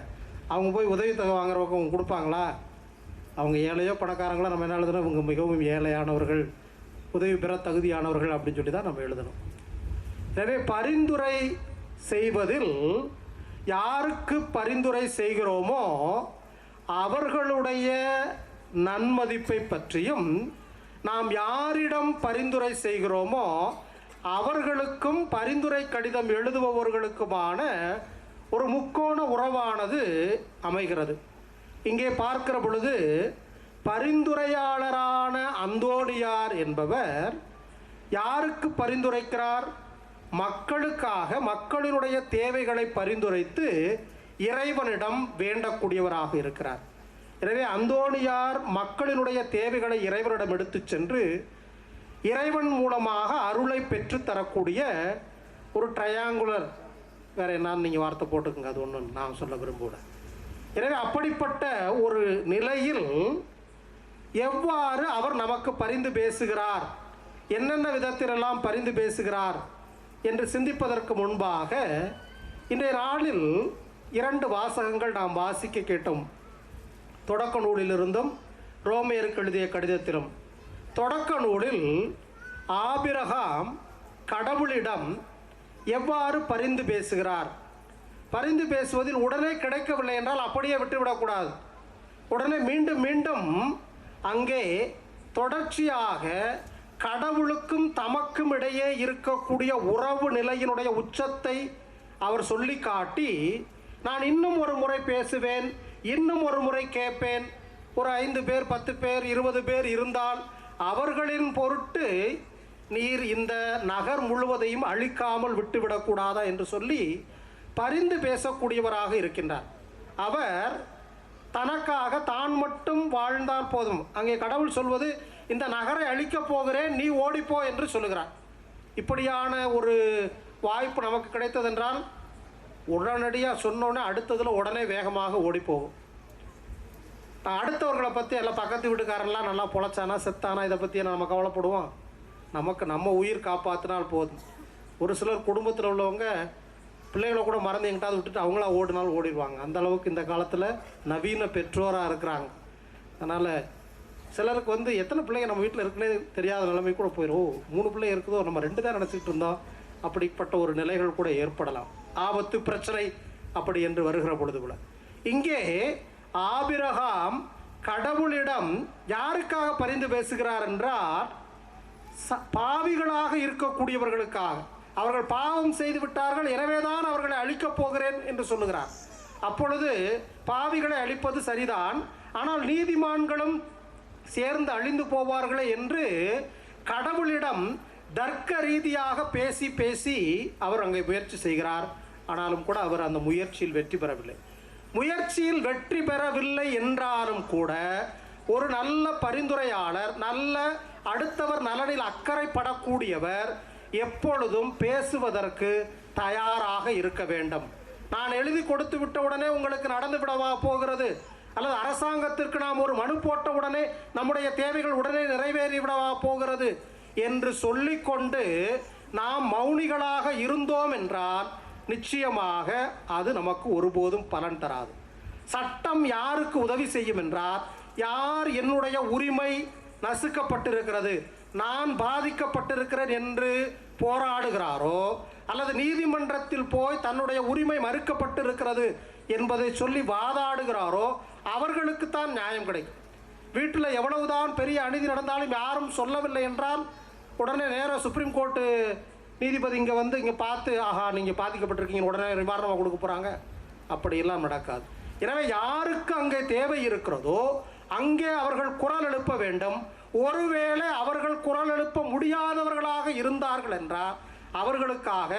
அவங்க போய் உதவித்தொகை வாங்குறவங்க அவங்க கொடுப்பாங்களா? அவங்க ஏழையோ பணக்காரங்களோ நம்ம என்ன எழுதணும்? இவங்க மிகவும் ஏழையானவர்கள், உதவி பெற தகுதியானவர்கள் அப்படின்னு சொல்லி தான் நம்ம எழுதணும். எனவே பரிந்துரை செய்வதில் யாருக்கு பரிந்துரை செய்கிறோமோ அவர்களுடைய நன்மதிப்பை பற்றியும், நாம் யாரிடம் பரிந்துரை செய்கிறோமோ அவர்களுக்கும் பரிந்துரை கடிதம் எழுதுபவர்களுக்குமான ஒரு முக்கோண உறவானது அமைகிறது. இங்கே பார்க்கிற பொழுது பரிந்துரையாளரான அந்தோணியார் என்பவர் யாருக்கு பரிந்துரைக்கிறார்? மக்களுக்காக, மக்களினுடைய தேவைகளை பரிந்துரைத்து இறைவனிடம் வேண்டக்கூடியவராக இருக்கிறார். எனவே அந்தோணியார் மக்களினுடைய தேவைகளை இறைவனிடம் எடுத்து சென்று இறைவன் மூலமாக அருளை பெற்று தரக்கூடிய ஒரு ட்ரையாங்குலர், வேறு என்னன்னு நீங்கள் வார்த்தை போட்டுக்குங்க, அது ஒன்று நான் சொல்ல விரும்புகிறேன். எனவே அப்படிப்பட்ட ஒரு நிலையில் எவ்வாறு அவர் நமக்கு பரிந்து பேசுகிறார், என்னென்ன விதத்திலெல்லாம் பரிந்து பேசுகிறார் என்று சிந்திப்பதற்கு முன்பாக இன்றைய நாளில் 2 வாசகங்கள் நாம் வாசிக்க கேட்டோம். தொடக்க நூலிலிருந்தும் ரோமேயருக்கு எழுதிய கடிதத்திலும். தொடக்க நூலில் ஆபிரகாம் கடவுளிடம் எவ்வாறு பரிந்து பேசுகிறார், பரிந்து பேசுவதில் உடனே கிடைக்கவில்லை என்றால் அப்படியே விட்டுவிடக்கூடாது. உடனே மீண்டும் மீண்டும் அங்கே தொடர்ச்சியாக கடவுளுக்கும் தமக்கும் இடையே இருக்கக்கூடிய உறவு நிலையினுடைய உச்சத்தை அவர் சொல்லி காட்டி, நான் இன்னும் ஒரு முறை பேசுவேன், இன்னும் ஒரு முறை கேட்பேன், ஒரு 5 பேர் 10 பேர் 20 பேர் இருந்தால் அவர்களின் பொருட்டு நீர் இந்த நகர் முழுவதையும் அழிக்காமல் விட்டுவிடக்கூடாதா என்று சொல்லி பரிந்து பேசக்கூடியவராக இருக்கின்றார். அவர் தனக்காக தான் மட்டும் வாழ்ந்தால் போதும். அங்கே கடவுள் சொல்வது, இந்த நகரை அழிக்கப் போகிறேன், நீ ஓடிப்போ என்று சொல்லுகிறார். இப்படியான ஒரு வாய்ப்பு நமக்கு கிடைத்ததென்றால் உடனடியாக சொன்னோன்னே அடுத்ததில் உடனே வேகமாக ஓடிப்போகும். அடுத்தவர்களை பற்றி எல்லாம் பக்கத்து வீட்டுக்காரெல்லாம் நல்லா பொழைச்சானா செத்தானா இதை பற்றி நம்ம கவலைப்படுவோம். நமக்கு நம்ம உயிர் காப்பாற்றினால் போதும். ஒரு சிலர் குடும்பத்தில் உள்ளவங்க பிள்ளைகளை கூட மறந்து எங்கிட்டாவது விட்டுட்டு அவங்களா ஓடினாலும் ஓடிடுவாங்க. அந்த அளவுக்கு இந்த காலத்தில் நவீன பெற்றோராக இருக்கிறாங்க. அதனால் சிலருக்கு வந்து எத்தனை பிள்ளைங்க நம்ம வீட்டில் இருக்குன்னே தெரியாத நிலைமை கூட போயிடும். 3 பிள்ளை இருக்குதோ, நம்ம 2 தான் நினச்சிக்கிட்டு இருந்தோம். அப்படிப்பட்ட ஒரு நிலைகள் கூட ஏற்படலாம். ஆபத்து பிரச்சனை அப்படி என்று வருகிற பொழுது கூட இங்கே ஆபிரகாம் கடவுளிடம் யாருக்காக பரிந்து பேசுகிறார் என்றால், பாவிகளாக இருக்கக்கூடியவர்களுக்காக. அவர்கள் பாவம் செய்து விட்டார்கள், எனவேதான் அவர்களை அழிக்கப் போகிறேன் என்று சொல்லுகிறார். அப்பொழுது பாவிகளை அழிப்பது சரிதான், ஆனால் நீதிமான்களும் சேர்ந்து அழிந்து போவார்களே என்று கடவுளிடம் தர்க்க ரீதியாக பேசி பேசி அவர் அங்கே முயற்சி செய்கிறார். ஆனாலும் கூட அவர் அந்த முயற்சியில் வெற்றி பெறவில்லை. முயற்சியில் வெற்றி பெறவில்லை என்றாலும் கூட ஒரு நல்ல பரிந்துரையாளர், நல்ல அடுத்தவர் நலனில் அக்கறைப்படக்கூடியவர் எப்பொழுதும் பேசுவதற்கு தயாராக இருக்க வேண்டும். நான் எழுதி கொடுத்து விட்ட உடனே உங்களுக்கு நடந்து விடவா போகிறது, அல்லது அரசாங்கத்திற்கு நாம் ஒரு மனு போட்ட உடனே நம்முடைய தேவைகள் உடனே நிறைவேறி விடவா போகிறது என்று சொல்லிக்கொண்டு நாம் மௌனிகளாக இருந்தோம் என்றால் நிச்சயமாக அது நமக்கு ஒருபோதும் பலன் தராது. சட்டம் யாருக்கு உதவி செய்யும் என்றால், யார் என்னுடைய உரிமை நசுக்கப்பட்டிருக்கிறது, நான் பாதிக்கப்பட்டிருக்கிறேன் என்று போராடுகிறாரோ, அல்லது நீதிமன்றத்தில் போய் தன்னுடைய உரிமை மறுக்கப்பட்டிருக்கிறது என்பதை சொல்லி வாதாடுகிறாரோ அவர்களுக்குத்தான் நியாயம் கிடைக்கும். வீட்டில் எவ்வளவுதான் பெரிய அநீதி நடந்தாலும் யாரும் சொல்லவில்லை என்றால் உடனே நேராக சுப்ரீம் கோர்ட்டு நீதிபதி இங்கே வந்து இங்கே பார்த்து ஆஹா நீங்கள் பாதிக்கப்பட்டிருக்கீங்க உடனே நிவாரணமாக கொடுக்க போகிறாங்க. அப்படியெல்லாம் நடக்காது. எனவே யாருக்கு அங்கே தேவை இருக்கிறதோ அங்கே அவர்கள் குரல் எழுப்ப வேண்டும். ஒருவேளை அவர்கள் குரல் எழுப்ப முடியாதவர்களாக இருந்தார்கள் என்றால் அவர்களுக்காக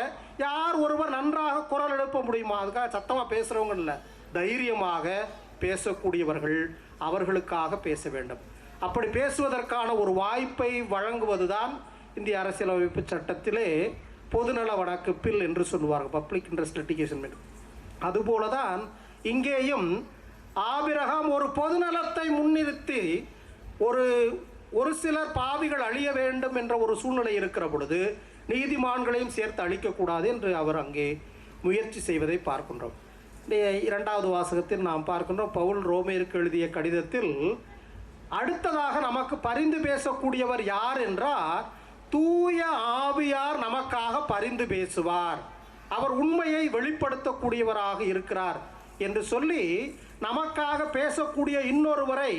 யார் ஒருவர் நன்றாக குரல் எழுப்ப முடியுமா, அதுக்காக சத்தமாக பேசுகிறவங்க இல்லை, தைரியமாக பேசக்கூடியவர்கள் அவர்களுக்காக பேச வேண்டும். அப்படி பேசுவதற்கான ஒரு வாய்ப்பை வழங்குவதுதான் இந்திய அரசியலமைப்பு சட்டத்திலே பொதுநல வழக்கு பில் என்று சொல்லுவார்கள், பப்ளிக் இன்ட்ரெஸ்ட் லிட்டிகேஷன் பில். அதுபோல தான் இங்கேயும் ஆபிரகாம் ஒரு பொதுநலத்தை முன்னிறுத்தி ஒரு சிலர் பாவிகள் அழிய வேண்டும் என்ற ஒரு சூழ்நிலை இருக்கிற பொழுது நீதிமான்களையும் சேர்த்து அழிக்கக்கூடாது என்று அவர் அங்கே முயற்சி செய்வதை பார்க்கின்றோம். இரண்டாவது வாசகத்தில் நாம் பார்க்கின்றோம், பவுல் ரோமேருக்கு எழுதிய கடிதத்தில் அடுத்ததாக நமக்கு பரிந்து பேசக்கூடியவர் யார் என்றால் தூய ஆவியார் நமக்காக பரிந்து பேசுவார், அவர் உண்மையை வெளிப்படுத்தக்கூடியவராக இருக்கிறார் என்று சொல்லி நமக்காக பேசக்கூடிய இன்னொருவரை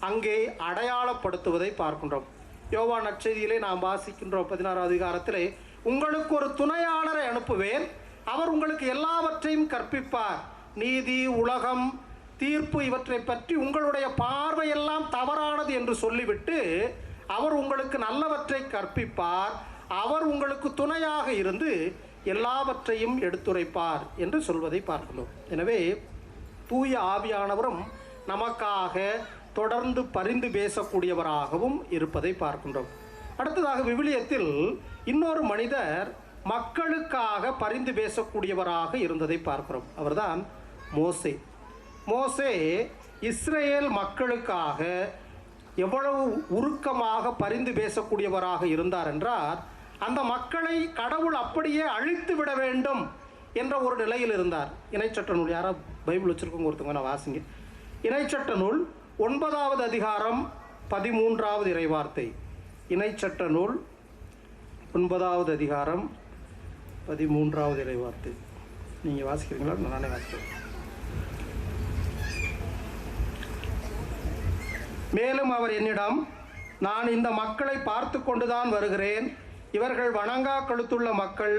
அங்கே அடையாளப்படுத்துவதை பார்க்கின்றோம். யோவான் நற்செய்தியிலே நாம் வாசிக்கின்றோம் 16வது அதிகாரத்திலே, உங்களுக்கு ஒரு துணையாளரை அனுப்புவேன், அவர் உங்களுக்கு எல்லாவற்றையும் கற்பிப்பார், நீதி, உலகம், தீர்ப்பு இவற்றை பற்றி உங்களுடைய பார்வையெல்லாம் தவறானது என்று சொல்லிவிட்டு அவர் உங்களுக்கு நல்லவற்றை கற்பிப்பார், அவர் உங்களுக்கு துணையாக இருந்து எல்லாவற்றையும் எடுத்துரைப்பார் என்று சொல்வதை பார்க்கிறோம். எனவே தூய ஆவியானவரும் நமக்காக தொடர்ந்து பரிந்து பேசக்கூடியவராகவும் இருப்பதை பார்க்கின்றோம். அடுத்ததாக விவிலியத்தில் இன்னொரு மனிதர் மக்களுக்காக பரிந்து பேசக்கூடியவராக இருந்ததை பார்க்கிறோம். அவர்தான் மோசே. மோசே இஸ்ரேல் மக்களுக்காக எவ்வளவு உருக்கமாக பரிந்து பேசக்கூடியவராக இருந்தார் என்றால் அந்த மக்களை கடவுள் அப்படியே அழித்து விட வேண்டும் என்ற ஒரு நிலையில் இருந்தார். இணைச்சட்ட நூல், யாரோ பைபிள் வச்சுருக்கோங்க ஒருத்தவங்க, நான் வாசிங்க. இணைச்சட்ட நூல் 9வது அதிகாரம் 13வது இறைவார்த்தை. இணைச்சட்ட நூல் 9வது அதிகாரம் 13வது இறைவார்த்தை. நீங்கள் வாசிக்கிறீங்களா? நானே வாசிக்கிறேன். மேலும் அவர் என்னிடம், நான் இந்த மக்களை பார்த்து கொண்டுதான் வருகிறேன், இவர்கள் வணங்கா கழுத்துள்ள மக்கள்,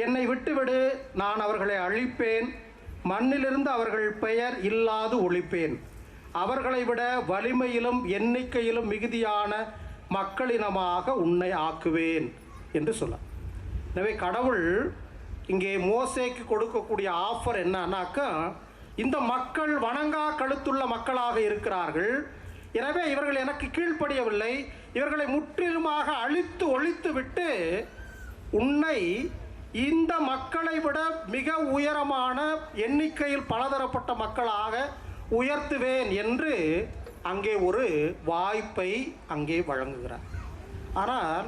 என்னை விட்டுவிடு, நான் அவர்களை அழிப்பேன், மண்ணிலிருந்து அவர்கள் பெயர் இல்லாது ஒழிப்பேன், அவர்களை விட வலிமையிலும் எண்ணிக்கையிலும் மிகுதியான மக்களினமாக உன்னை ஆக்குவேன் என்று சொல்ல. எனவே கடவுள் இங்கே மோசேக்கு கொடுக்கக்கூடிய ஆஃபர் என்னன்னாக்கா, இந்த மக்கள் வணங்கா கழுத்துள்ள மக்களாக இருக்கிறார்கள், எனவே இவர்கள் எனக்கு கீழ்ப்படியவில்லை, இவர்களை முற்றிலுமாக அழித்து ஒழித்து விட்டு உன்னை இந்த மக்களை விட மிக உயரமான எண்ணிக்கையில் பலதரப்பட்ட மக்களாக உயர்த்துவேன் என்று அங்கே ஒரு வாய்ப்பை அங்கே வழங்குகிறார். ஆனால்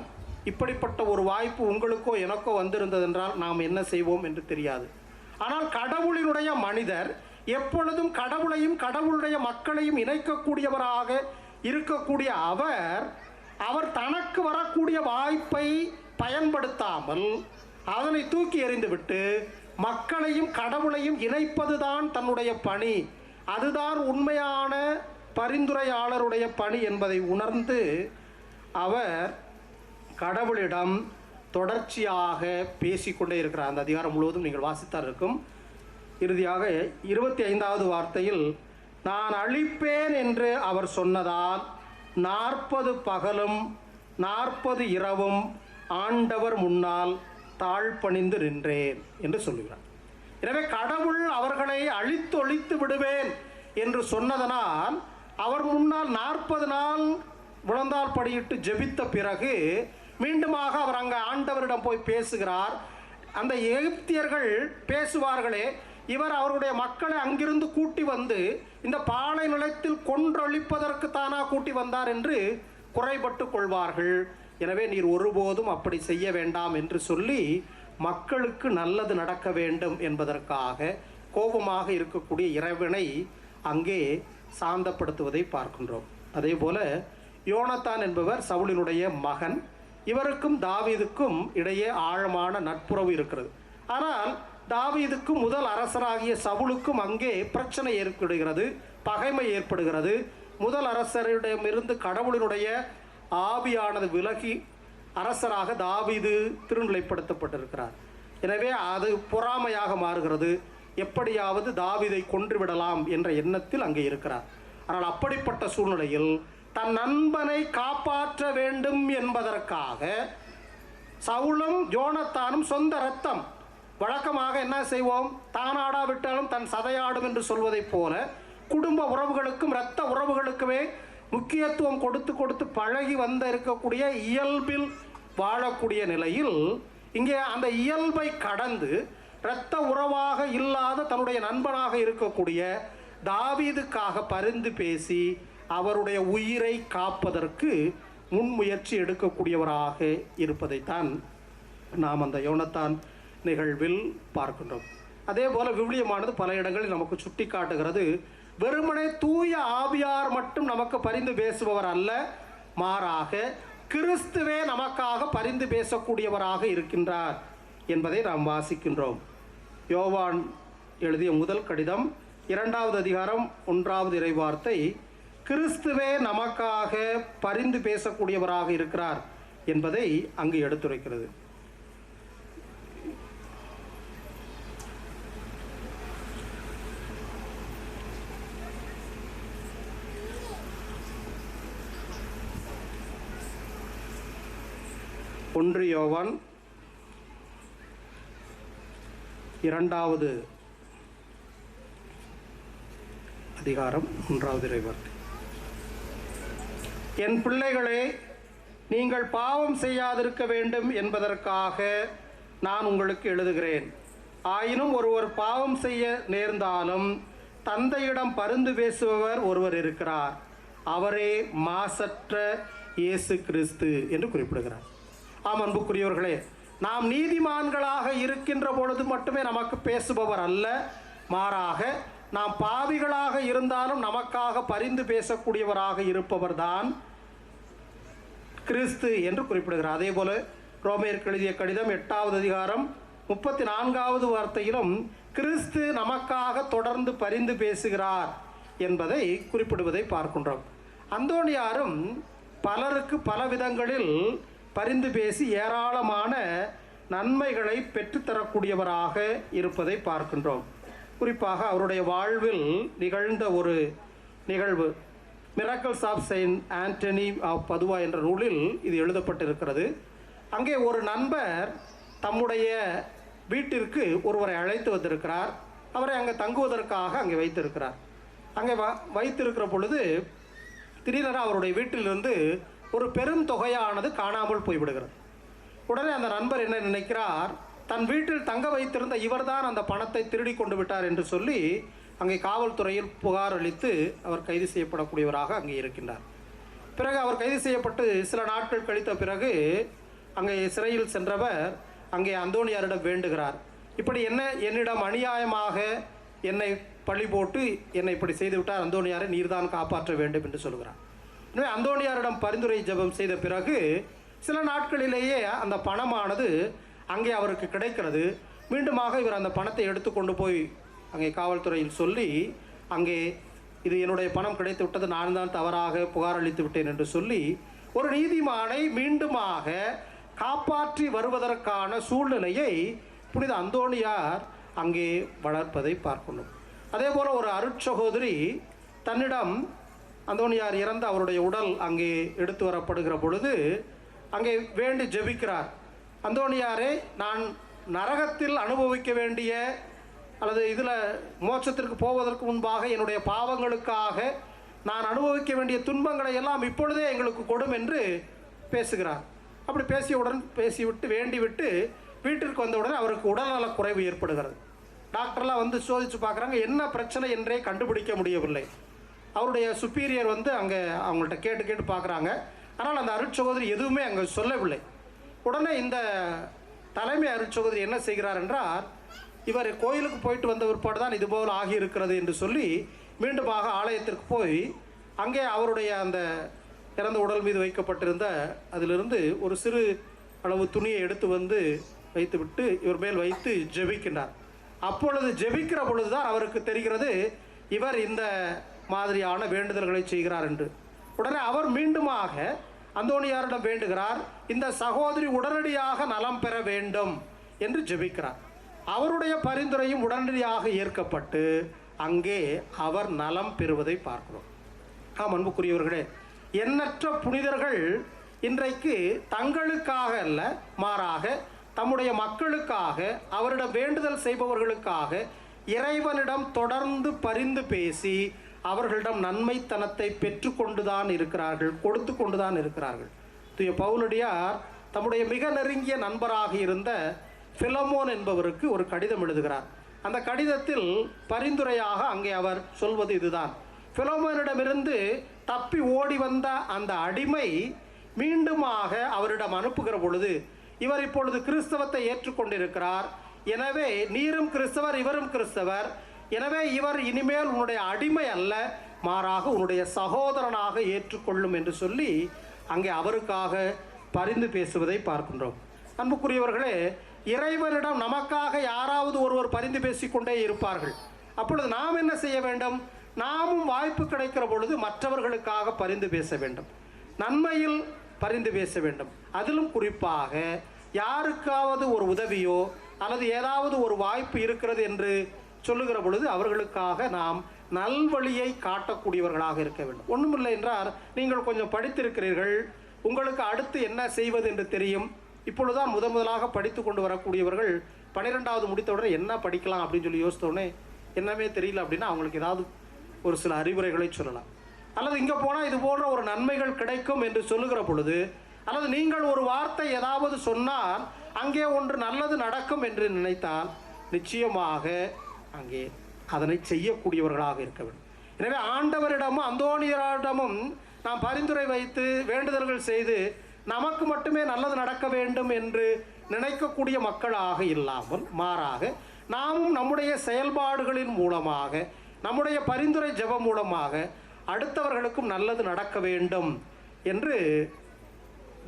இப்படிப்பட்ட ஒரு வாய்ப்பு உங்களுக்கோ எனக்கோ வந்திருந்ததென்றால் நாம் என்ன செய்வோம் என்று தெரியாது. ஆனால் கடவுளினுடைய மனிதர் எப்பொழுதும் கடவுளையும் கடவுளுடைய மக்களையும் இணைக்கக்கூடியவராக இருக்கக்கூடிய அவர் தனக்கு வரக்கூடிய வாய்ப்பை பயன்படுத்தாமல் அதனை தூக்கி எறிந்துவிட்டு மக்களையும் கடவுளையும் இணைப்பதுதான் தன்னுடைய பணி, அதுதான் உண்மையான பரிந்துரையாளருடைய பணி என்பதை உணர்ந்து அவர் கடவுளிடம் தொடர்ச்சியாக பேசிக்கொண்டே இருக்கிறார். அந்த அதிகாரம் முழுவதும் நீங்கள் வாசித்தார் இருக்கும். இறுதியாக 25வது வார்த்தையில், நான் அழிப்பேன் என்று அவர் சொன்னதால் 40 பகலும் 40 இரவும் ஆண்டவர் முன்னால் தாழ்பணிந்து நின்றேன் என்று சொல்லுகிறார். எனவே கடவுள் அவர்களை அழித்தொழித்து விடுவேன் என்று சொன்னதனால் அவர் முன்னால் 40 நாள் முழந்தால் படியிட்டு ஜெபித்த பிறகு மீண்டுமாக அவர் அங்கே ஆண்டவரிடம் போய் பேசுகிறார். அந்த எகிப்தியர்கள் பேசுவார்களே, இவர் அவருடைய மக்களை அங்கிருந்து கூட்டி வந்து இந்த பாலை நிலத்தில் கொன்றொழிப்பதற்கு தானா கூட்டி வந்தார் என்று குறைபட்டு கொள்வார்கள். எனவே நீர் ஒருபோதும் அப்படி செய்ய வேண்டாம் என்று சொல்லி மக்களுக்கு நல்லது நடக்க வேண்டும் என்பதற்காக கோபமாக இருக்கக்கூடிய இறைவனை அங்கே சாந்தப்படுத்துவதை பார்க்கின்றோம். அதே போல யோனத்தான் என்பவர் சவுலினுடைய மகன். இவருக்கும் தாவீதுக்கும் இடையே ஆழமான நட்புறவு இருக்கிறது. ஆனால் தாவீதுக்கும் முதல் அரசராகிய சவுலுக்கும் அங்கே பிரச்சனை ஏற்படுகிறது, பகைமை ஏற்படுகிறது. முதல் அரசரிடமிருந்து கடவுளினுடைய ஆவியானது விலகி அரசராக தாவீது திருநிலைப்படுத்தப்பட்டிருக்கிறார். எனவே அது பொறாமையாக மாறுகிறது. எப்படியாவது தாவீதை கொன்றுவிடலாம் என்ற எண்ணத்தில் அங்கே இருக்கிறார். ஆனால் அப்படிப்பட்ட சூழ்நிலையில் தன் நண்பனை காப்பாற்ற வேண்டும் என்பதற்காக சவுலும் யோனத்தானும் சொந்த இரத்தம், வழக்கமாக என்ன செய்வோம், தானாடாவிட்டாலும் தன் சதையாடும் என்று சொல்வதைப் போல குடும்ப உறவுகளுக்கும் இரத்த உறவுகளுக்குமே முக்கியத்துவம் கொடுத்து கொடுத்து பழகி வந்த இருக்கக்கூடிய இயல்பில் வாழக்கூடிய நிலையில் இங்கே அந்த இயல்பை கடந்து இரத்த உறவாக இல்லாத தன்னுடைய நண்பனாக இருக்கக்கூடிய தாவீதுக்காக பரிந்து பேசி அவருடைய உயிரை காப்பதற்கு முன்முயற்சி எடுக்கக்கூடியவராக இருப்பதைத்தான் நாம் அந்த யோனத்தான் நிகழ்வில் பார்க்கின்றோம். அதே போல விவிலியமானது பல இடங்களில் நமக்கு சுட்டி காட்டுகிறது, வெறுமனே தூய ஆவியார் மட்டும் நமக்கு பரிந்து பேசுபவர் அல்ல, மாறாக கிறிஸ்துவே நமக்காக பரிந்து பேசக்கூடியவராக இருக்கின்றார் என்பதை நாம் வாசிக்கின்றோம். யோவான் எழுதிய முதல் கடிதம் 2வது அதிகாரம் 1வது இறைவார்த்தை, கிறிஸ்துவே நமக்காக பரிந்து பேசக்கூடியவராக இருக்கிறார் என்பதை அங்கு எடுத்துரைக்கிறது. ஒன்று யோவான் 2வது அதிகாரம் 1வது இறைவார்த்தை, என் பிள்ளைகளே, நீங்கள் பாவம் செய்யாதிருக்க வேண்டும் என்பதற்காக நான் உங்களுக்கு எழுதுகிறேன். ஆயினும் ஒருவர் பாவம் செய்ய நேர்ந்தாலும் தந்தையிடம் பரிந்து பேசுபவர் ஒருவர் இருக்கிறார், அவரே மாசற்ற இயேசு கிறிஸ்து என்று குறிப்பிடுகிறார். ஆம் அன்புக்குரியவர்களே, நாம் நீதிமான்களாக இருக்கின்ற பொழுது மட்டுமே நமக்கு பேசுபவர் அல்ல, மாறாக நாம் பாவிகளாக இருந்தாலும் நமக்காக பரிந்து பேசக்கூடியவராக இருப்பவர்தான் கிறிஸ்து என்று குறிப்பிடுகிறார். அதே போல ரோமேயருக்கு எழுதிய கடிதம் 8வது அதிகாரம் 34வது வார்த்தையிலும் கிறிஸ்து நமக்காக தொடர்ந்து பரிந்து பேசுகிறார் என்பதை குறிப்பிடுவதை பார்க்கின்றோம். அந்தோனியாரும் பலருக்கு பல விதங்களில் பரிந்து பேசி ஏராளமான நன்மைகளை பெற்றுத்தரக்கூடியவராக இருப்பதை பார்க்கின்றோம். குறிப்பாக அவருடைய வாழ்வில் நிகழ்ந்த ஒரு நிகழ்வு, miracles of saint Antony of Padua என்ற நூலில் இது எழுதப்பட்டிருக்கிறது. அங்கே ஒரு நண்பர் தம்முடைய வீட்டிற்கு ஒருவரை அழைத்து வந்திருக்கிறார். அவரை அங்கே தங்குவதற்காக அங்கே வைத்திருக்கிறார். அங்கே வைத்திருக்கிற பொழுது திடீரென அவருடைய வீட்டிலிருந்து ஒரு பெரும் தொகையானது காணாமல் போய்விடுகிறது. உடனே அந்த நண்பர் என்ன நினைக்கிறார், தன் வீட்டில் தங்க வைத்திருந்த இவர்தான் அந்த பணத்தை திருடி கொண்டு விட்டார் என்று சொல்லி அங்கே காவல்துறையில் புகார் அளித்து அவர் கைது செய்யப்படக்கூடியவராக அங்கே இருக்கின்றார். பிறகு அவர் கைது செய்யப்பட்டு சில நாட்கள் கழித்த பிறகு அங்கே சிறையில் சென்றவர் அங்கே அந்தோனியாரிடம் வேண்டுகிறார், இப்படி என்னிடம் அநியாயமாக என்னை பழி போட்டு என்னை இப்படி செய்துவிட்டார், அந்தோனியாரை நீர்தான் காப்பாற்ற வேண்டும் என்று சொல்கிறார். எனவே அந்தோனியாரிடம் பரிந்துரை ஜெபம் செய்த பிறகு சில நாட்களிலேயே அந்த பணமானது அங்கே அவருக்கு கிடைக்கிறது. மீண்டுமாக இவர் அந்த பணத்தை எடுத்துக்கொண்டு போய் அங்கே காவல்துறையில் சொல்லி அங்கே இது என்னுடைய பணம் கிடைத்து விட்டது, நான் தான் தவறாக புகார் அளித்து விட்டேன் என்று சொல்லி ஒரு நீதிமானை மீண்டுமாக காப்பாற்றி வருவதற்கான சூழ்நிலையை புனித அந்தோனியார் அங்கே வளர்ப்பதை பார்க்கணும். அதே போல் ஒரு அருட்சகோதரி தன்னிடம் அந்தோனியார் இறந்து அவருடைய உடல் அங்கே எடுத்து வரப்படுகிற பொழுது அங்கே வேண்டி ஜெபிக்கிறார், அந்தோனியாரே, நான் நரகத்தில் அனுபவிக்க வேண்டிய அல்லது இதில் மோட்சத்திற்கு போவதற்கு முன்பாக என்னுடைய பாவங்களுக்காக நான் அனுபவிக்க வேண்டிய துன்பங்களை எல்லாம் இப்பொழுதே எங்களுக்கு கொடும் என்று பேசுகிறார். அப்படி பேசிவிட்டு வேண்டிவிட்டு வீட்டிற்கு வந்தவுடனே அவருக்கு உடல்நலக் குறைவு ஏற்படுகிறது. டாக்டர்லாம் வந்து சோதித்து பார்க்குறாங்க, என்ன பிரச்சனை என்றே கண்டுபிடிக்க முடியவில்லை. அவருடைய சுப்பீரியர் வந்து அங்கே அவங்கள்ட்ட கேட்டு பார்க்குறாங்க. ஆனால் அந்த அருட்சகோதரி எதுவுமே அங்கே சொல்லவில்லை. உடனே இந்த தலைமை அருட்சகோதரி என்ன செய்கிறார் என்றால், இவர் கோயிலுக்கு போயிட்டு வந்த பிற்பாடு தான் இதுபோல் ஆகியிருக்கிறது என்று சொல்லி மீண்டுமாக ஆலயத்திற்கு போய் அங்கே அவருடைய அந்த இறந்த உடல் மீது வைக்கப்பட்டிருந்த அதிலிருந்து ஒரு சிறு அளவு துணியை எடுத்து வந்து வைத்துவிட்டு இவர் மேல் வைத்து ஜெபிக்கின்றார். அப்பொழுது ஜெபிக்கிற பொழுதுதான் அவருக்கு தெரிகிறது, இவர் இந்த மாதிரியான வேண்டுதல்களை செய்கிறார் என்று. உடனே அவர் மீண்டுமாக அந்தோணியாரிடம் வேண்டுகிறார், இந்த சகோதரி உடனடியாக நலம் பெற வேண்டும் என்று ஜெபிக்கிறார். அவருடைய பரிந்துரையும் உடனடியாக ஏற்கப்பட்டு அங்கே அவர் நலம் பெறுவதை பார்க்கிறோம். அன்புக்குரியவர்களே, எண்ணற்ற புனிதர்கள் இன்றைக்கு தங்களுக்காக அல்ல, மாறாக தம்முடைய மக்களுக்காக, அவரிடம் வேண்டுதல் செய்பவர்களுக்காக இறைவனிடம் தொடர்ந்து பரிந்து பேசி அவர்களிடம் நன்மைத்தனத்தை பெற்று கொண்டுதான் இருக்கிறார்கள், கொடுத்து கொண்டுதான் இருக்கிறார்கள். தூய பவுலடியார் தம்முடைய மிக நெருங்கிய நண்பராக இருந்த பிலமோன் என்பவருக்கு ஒரு கடிதம் எழுதுகிறார். அந்த கடிதத்தில் பரிந்துரையாக அங்கே அவர் சொல்வது இதுதான்: பிலமோனிடமிருந்து தப்பி ஓடி வந்த அந்த அடிமை மீண்டுமாக அவரிடம் அனுப்புகிற பொழுது, இவர் இப்பொழுது கிறிஸ்தவத்தை ஏற்றுக்கொண்டிருக்கிறார், எனவே நீரும் கிறிஸ்தவர் இவரும் கிறிஸ்தவர், எனவே இவர் இனிமேல் உன்னுடைய அடிமை அல்ல, மாறாக உன்னுடைய சகோதரனாக ஏற்றுக்கொள்ளும் என்று சொல்லி அங்கே அவருக்காக பரிந்து பேசுவதை பார்க்கின்றோம். அன்புக்குரியவர்களே, இறைவனிடம் நமக்காக யாராவது ஒருவர் பரிந்து பேசிக்கொண்டே இருப்பார்கள். அப்பொழுது நாம் என்ன செய்ய வேண்டும்? நாமும் வாய்ப்பு கிடைக்கிற பொழுது மற்றவர்களுக்காக பரிந்து பேச வேண்டும், நன்மையில் பரிந்து பேச வேண்டும். அதிலும் குறிப்பாக யாருக்காவது ஒரு உதவியோ அல்லது ஏதாவது ஒரு வாய்ப்பு இருக்கிறது என்று சொல்லுகிற பொழுது அவர்களுக்காக நாம் நல்வழியை காட்டக்கூடியவர்களாக இருக்க வேண்டும். ஒன்றுமில்லை என்றால், நீங்கள் கொஞ்சம் படித்திருக்கிறீர்கள், உங்களுக்கு அடுத்து என்ன செய்வது என்று தெரியும். இப்பொழுதுதான் முதலாக படித்து கொண்டு வரக்கூடியவர்கள் 12வது முடித்தவுடனே என்ன படிக்கலாம் அப்படின்னு சொல்லி யோசித்தோடனே என்னமே தெரியல அப்படின்னா அவங்களுக்கு ஏதாவது ஒரு சில அறிவுரைகளை சொல்லலாம். அல்லது இங்கே போனால் இது போன்ற ஒரு நன்மைகள் கிடைக்கும் என்று சொல்லுகிற பொழுது, அல்லது நீங்கள் ஒரு வார்த்தை ஏதாவது சொன்னால் அங்கே ஒன்று நல்லது நடக்கும் என்று நினைத்தால் நிச்சயமாக அங்கே அதனை செய்யக்கூடியவர்களாக இருக்க வேண்டும். எனவே ஆண்டவரிடமும் அந்தோணியரிடமும் நாம் பரிந்துரை வைத்து வேண்டுதல்கள் செய்து நமக்கு மட்டுமே நல்லது நடக்க வேண்டும் என்று நினைக்கக்கூடிய மக்களாக இல்லாமல், மாறாக நாமும் நம்முடைய செயல்பாடுகளின் மூலமாக, நம்முடைய பரிந்துரை ஜெபம் மூலமாக அடுத்தவர்களுக்கும் நல்லது நடக்க வேண்டும் என்று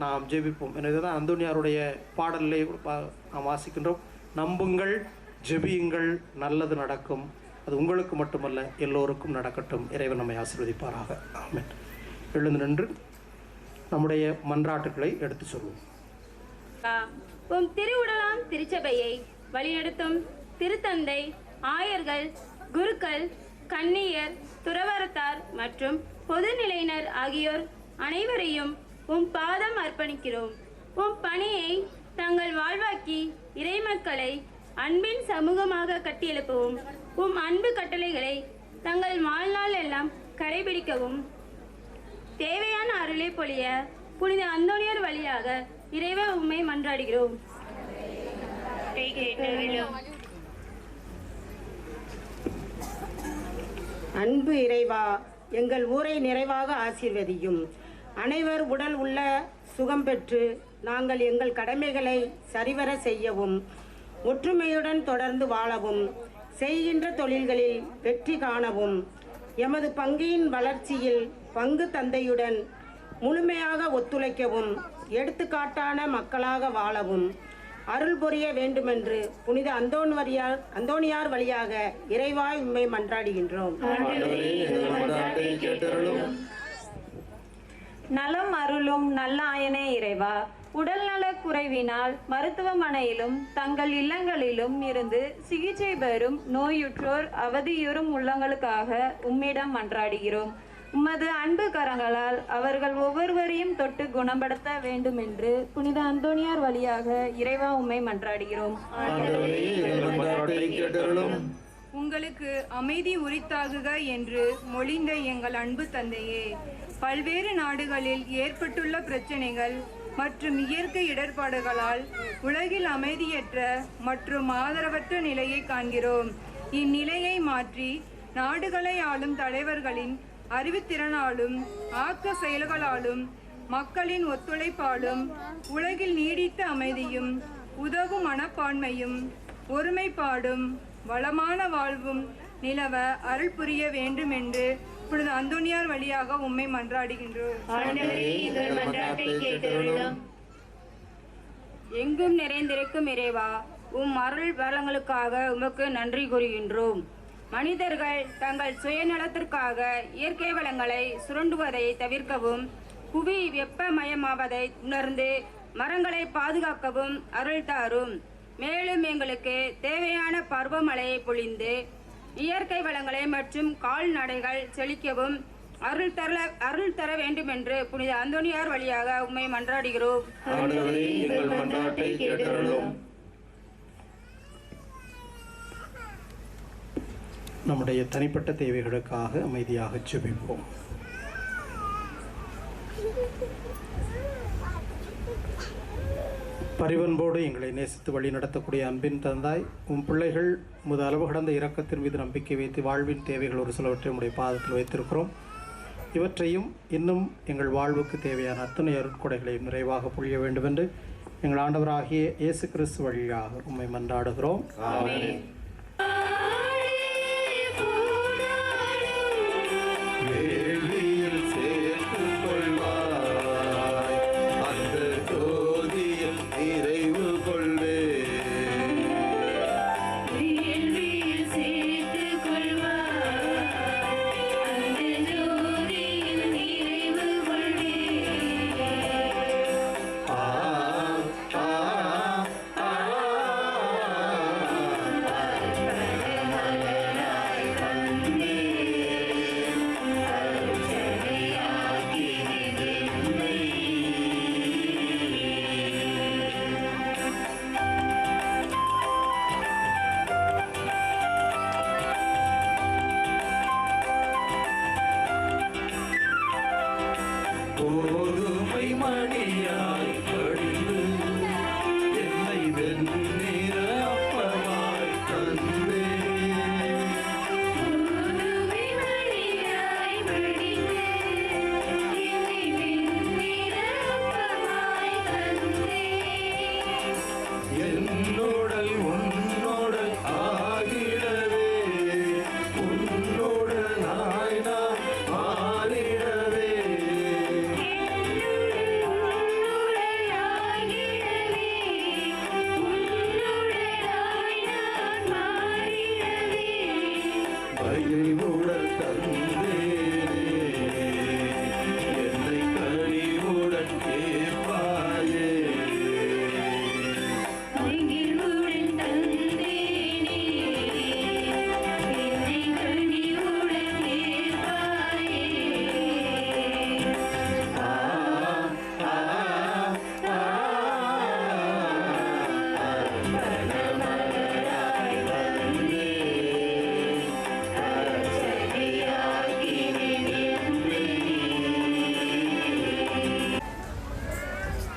நாம் ஜெபிப்போம். எனவே தான் அந்தோணியாருடைய பாடலிலே நாம் வாசிக்கின்றோம்: நம்புங்கள், ஜெபியுங்கள், நல்லது நடக்கும், அது உங்களுக்கு மட்டுமல்ல எல்லோருக்கும் நடக்கட்டும். இறைவன் நம்மை ஆசீர்வதிப்பாராக. ஆமென். எழுந்து நின்று நம்முடைய மன்றாட்டுக்களை எடுத்து சொல்வோம். உம் திருவுடலாம் திருச்சபையை வழிநடத்தும் திருத்தந்தை, ஆயர்கள், குருக்கள், கன்னியர், துறவரத்தார் மற்றும் பொதுநிலையினர் ஆகியோர் அனைவரையும் உம் பாதம் அர்ப்பணிக்கிறோம். உம் பணியை தங்கள் வாழ்வாக்கி இறைமக்களை அன்பின் சமூகமாக கட்டியெழுப்பவும், உம் அன்பு கட்டளைகளை தங்கள் வாழ்நாள் எல்லாம் கடைபிடிக்கவும் தேவையான அருளை பொழிய புனித அந்தோணியார் வழியாக இறைவா உம்மை மன்றாடுகிறோம். அன்பு இறைவா, எங்கள் ஊரை நிறைவாக ஆசீர்வதியும். அனைவர் உடல் உள்ள சுகம் பெற்று நாங்கள் எங்கள் கடமைகளை சரிவர செய்யவும், ஒற்றுமையுடன் தொடர்ந்து வாழவும், செய்கின்ற தொழில்களில் வெற்றி காணவும், எமது பங்கின் வளர்ச்சியில் பங்கு தந்தையுடன் முழுமையாக ஒத்துழைக்கவும், எடுத்துக்காட்டான மக்களாக வாழவும் அருள் புரிய வேண்டுமென்று புனித அந்தோணியார் வழியாக இறைவாய் உம்மை மன்றாடுகின்றோம். நலம் அருளும் நல்ல ஆயனே இறைவா, உடல்நல குறைவினால் மருத்துவமனையிலும் தங்கள் இல்லங்களிலும் இருந்து சிகிச்சை பெறும் நோயுற்றோர் அவதியுறும் உள்ளங்களுக்காக உம்மிடம் மன்றாடுகிறோம். உமது அன்பு கரங்களால் அவர்கள் ஒவ்வொருவரையும் தொட்டு குணப்படுத்த வேண்டும் என்று புனித அந்தோணியார் வழியாக இறைவா உம்மை மன்றாடுகிறோம். உங்களுக்கு அமைதி உரித்தாகுக என்று மொழிந்த எங்கள் அன்பு தந்தையே, பல்வேறு நாடுகளில் ஏற்பட்டுள்ள பிரச்சனைகள் மற்றும் இயற்கை இடர்பாடுகளால் உலகில் அமைதியற்ற மற்றும் ஆதரவற்ற நிலையை காண்கிறோம். இந்நிலையை மாற்றி நாடுகளை ஆளும் தலைவர்களின் அறிவுத்திறனாலும் ஆக்க செயல்களாலும் மக்களின் ஒத்துழைப்பாலும் உலகில் நீடித்த அமைதியும் உதவும் மனப்பான்மையும் ஒருமைப்பாடும் வளமான வாழ்வும் நிலவ அருள் புரிய வேண்டும் என்று புனித அந்தோணியார் வழியாக உம்மை மன்றாடுகின்றோம். எங்கும் நிறைந்திருக்கும் இறைவா, உம் அருள் வளங்களுக்காக உமக்கு நன்றி கூறுகின்றோம். மனிதர்கள் தங்கள் சுயநலத்திற்காக இயற்கை வளங்களை சுரண்டுவதை தவிர்க்கவும், புவி வெப்பமயமாவதை உணர்ந்து மரங்களை பாதுகாக்கவும் அருள் தாரும். மேலும் எங்களுக்கு தேவையான பருவமழையை பொழிந்து இயற்கை வளங்களை மற்றும் கால்நடைகள் செழிக்கவும் அருள் தர வேண்டும் என்று புனித அந்தோனியார் வழியாக உம்மை மன்றாடுகிறோம். நம்முடைய தனிப்பட்ட தேவைகளுக்காக அமைதியாக ஜெபிப்போம். பரிவன்போடு எங்களை நேசித்து வழி நடத்தக்கூடிய அன்பின் தந்தாய், உம் பிள்ளைகள் உமது அளவு கடந்த இரக்கத்தின் மீது நம்பிக்கை வைத்து வாழ்வின் தேவைகள் ஒரு சிலவற்றை உடைய பாதத்தில் வைத்திருக்கிறோம். இவற்றையும் இன்னும் எங்கள் வாழ்வுக்கு தேவையான அத்தனை அருட்கொடைகளையும் நிறைவாக பொழிய வேண்டும் என்று எங்கள் ஆண்டவராகிய இயேசு கிறிஸ்து வழியாக உம்மை மன்றாடுகிறோம். ஆமென்.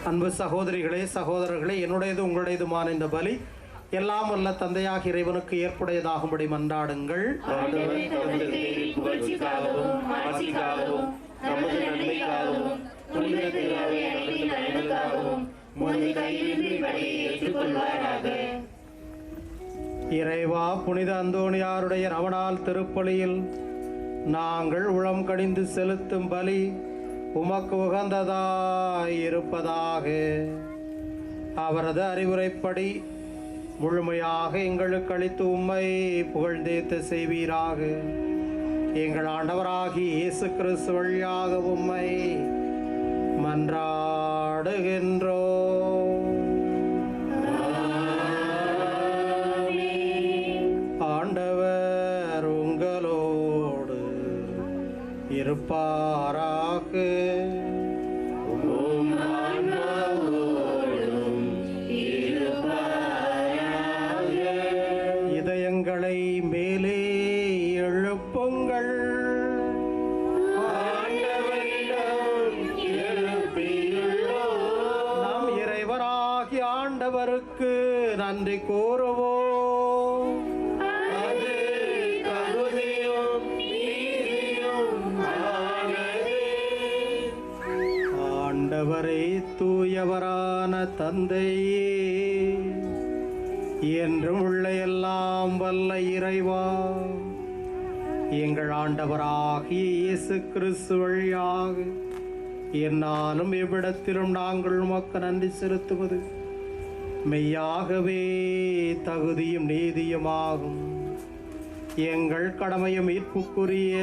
அன்பு சகோதரிகளே, சகோதரர்களே, என்னுடையது உங்களுடையதுமான இந்த பலி எல்லாம் வல்ல தந்தையாக இறைவனுக்கு ஏற்புடையதாகும்படி மன்றாடுங்கள். இறைவா, புனித அந்தோணியாருடைய நவநாள் திருப்பலியில் நாங்கள் உளம் கடிந்து செலுத்தும் பலி உமக்கு உகந்ததாய் இருப்பதாக. அவரது அறிவுரைப்படி முழுமையாக எங்களுக்கு அளித்து உம்மை புகழ்ந்தேத்த செய்வீராக. எங்கள் ஆண்டவராகி இயேசு கிறிஸ்து வழியாக உம்மை மன்றாடுகின்றோ. ஆண்டவர் உங்களோடு இருப்பாராக. இதயங்களை மேலே எழுப்புங்கள். நம் இறைவராகிய ஆண்டவருக்கு நன்றி கூறுவோம். ஆண்டவரே, தூயவரான தந்தையே, என்றும் உள்ள எல்லாம் வல்ல இறைவா, எங்கள் ஆண்டவராகிய இயேசு கிறிஸ்து வழியாக என்னாலும் எவ்விடத்திலும் நாங்கள் உமக்கு நன்றி செலுத்துவது மெய்யாகவே தகுதியும் நீதியுமாகும். எங்கள் கடமையும் மீட்புக்குரிய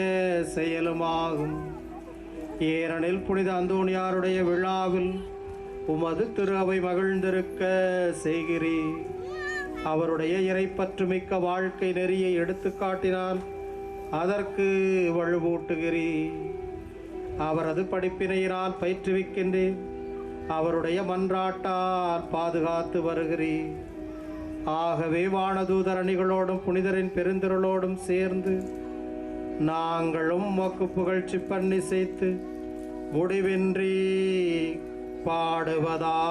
செயலுமாகும். ஏனெனில் புனித அந்தோணியாருடைய விழாவில் உமது திரு அவை மகிழ்ந்திருக்க செய்கிறீர். அவருடைய இறைப்பற்றுமிக்க வாழ்க்கை நெறியை எடுத்து காட்டினால் அதற்கு வலுவூட்டுகிறீர். அவரது படிப்பினையினால் பயிற்றுவிக்கின்றேன். அவருடைய மன்றாட்டால் பாதுகாத்து வருகிறீர். ஆகவே வானதூதரணிகளோடும் புனிதரின் பெருந்திரளோடும் சேர்ந்து நாங்களும் உமக்கு புகழ்ச்சி பண்ணி செய்து முடிவின்றி பாடுவதாவது.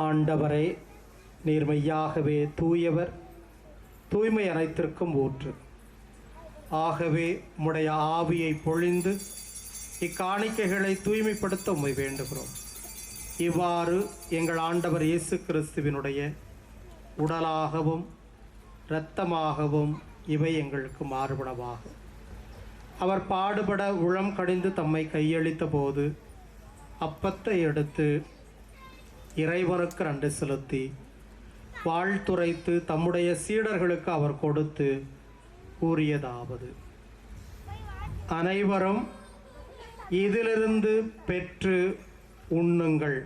ஆண்டவரே, நீர் மெய்யாகவே தூயவர், தூய்மை அனைத்திற்கும் ஊற்று. ஆகவே உம்முடைய ஆவியை பொழிந்து இக்காணிக்கைகளை தூய்மைப்படுத்த உம்மை வேண்டுகிறோம். இவ்வாறு எங்கள் ஆண்டவர் இயேசு கிறிஸ்துவினுடைய உடலாகவும் இரத்தமாகவும் இவை எங்களுக்கு மாறுபடவாகும். அவர் பாடுபட உளம் கடிந்து தம்மை கையளித்த போது அப்பத்தை எடுத்து இறைவனுக்கு நன்றி செலுத்தி வாழ்த்துரைத்து தம்முடைய சீடர்களுக்கு அவர் கொடுத்து கூறியதாவது: அனைவரும் இதிலிருந்து பெற்று உண்ணுங்கள்,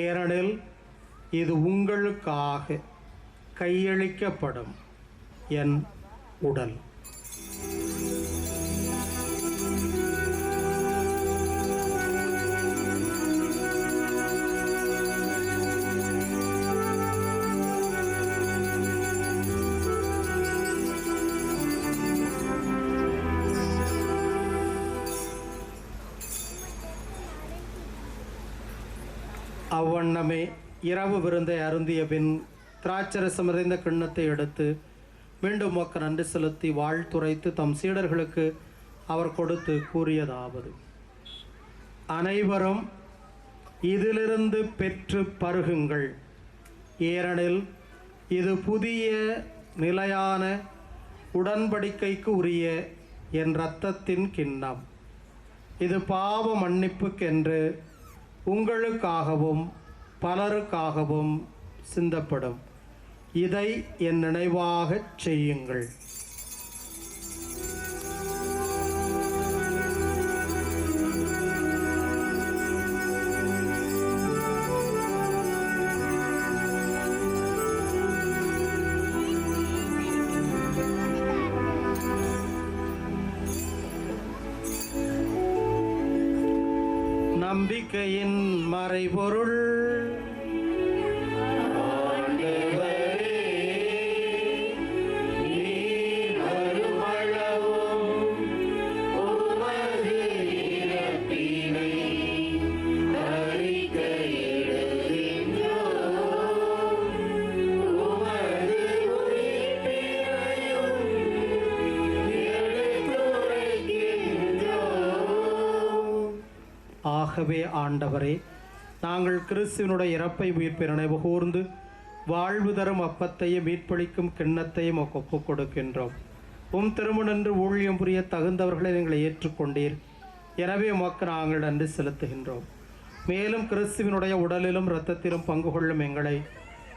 ஏனெனில் இது உங்களுக்காக கையளிக்கப்படும் என் உடல். அவ்வண்ணமே இரவு விருந்தை அருந்திய பின் திராட்சரசம் நிறைந்த கிண்ணத்தை எடுத்து மீண்டும் உமக்கு நன்றி செலுத்தி வாழ்த்துரைத்து தம் சீடர்களுக்கு அவர் கொடுத்து கூறியதாவது: அனைவரும் இதிலிருந்து பெற்று பருகுங்கள், ஏனெனில் இது புதிய நிலையான உடன்படிக்கைக்கு உரிய என் இரத்தத்தின் கிண்ணம். இது பாவ மன்னிப்புக்கென்று உங்களுக்காகவும் பலருக்காகவும் சிந்தப்படும். இதை என் நினைவாகச் செய்யுங்கள். நம்பிக்கையின் மறைபொருள். ஆகவே ஆண்டவரே, நாங்கள் கிறிஸ்துவினுடைய இறப்பை உயிர்ப்பை நினைவு கூர்ந்து வாழ்வு தரும் அப்பத்தையும் மீட்பளிக்கும் கிண்ணத்தையும் ஒப்புக் கொடுக்கின்றோம். திருமணன்று ஊழியம் புரிய தகுந்தவர்களை நீங்கள் ஏற்றுக்கொண்டீர். எனவே உமக்கு நாங்கள் நன்றி செலுத்துகின்றோம். மேலும் கிறிஸ்துவினுடைய உடலிலும் இரத்தத்திலும் பங்கு கொள்ளும் எங்களை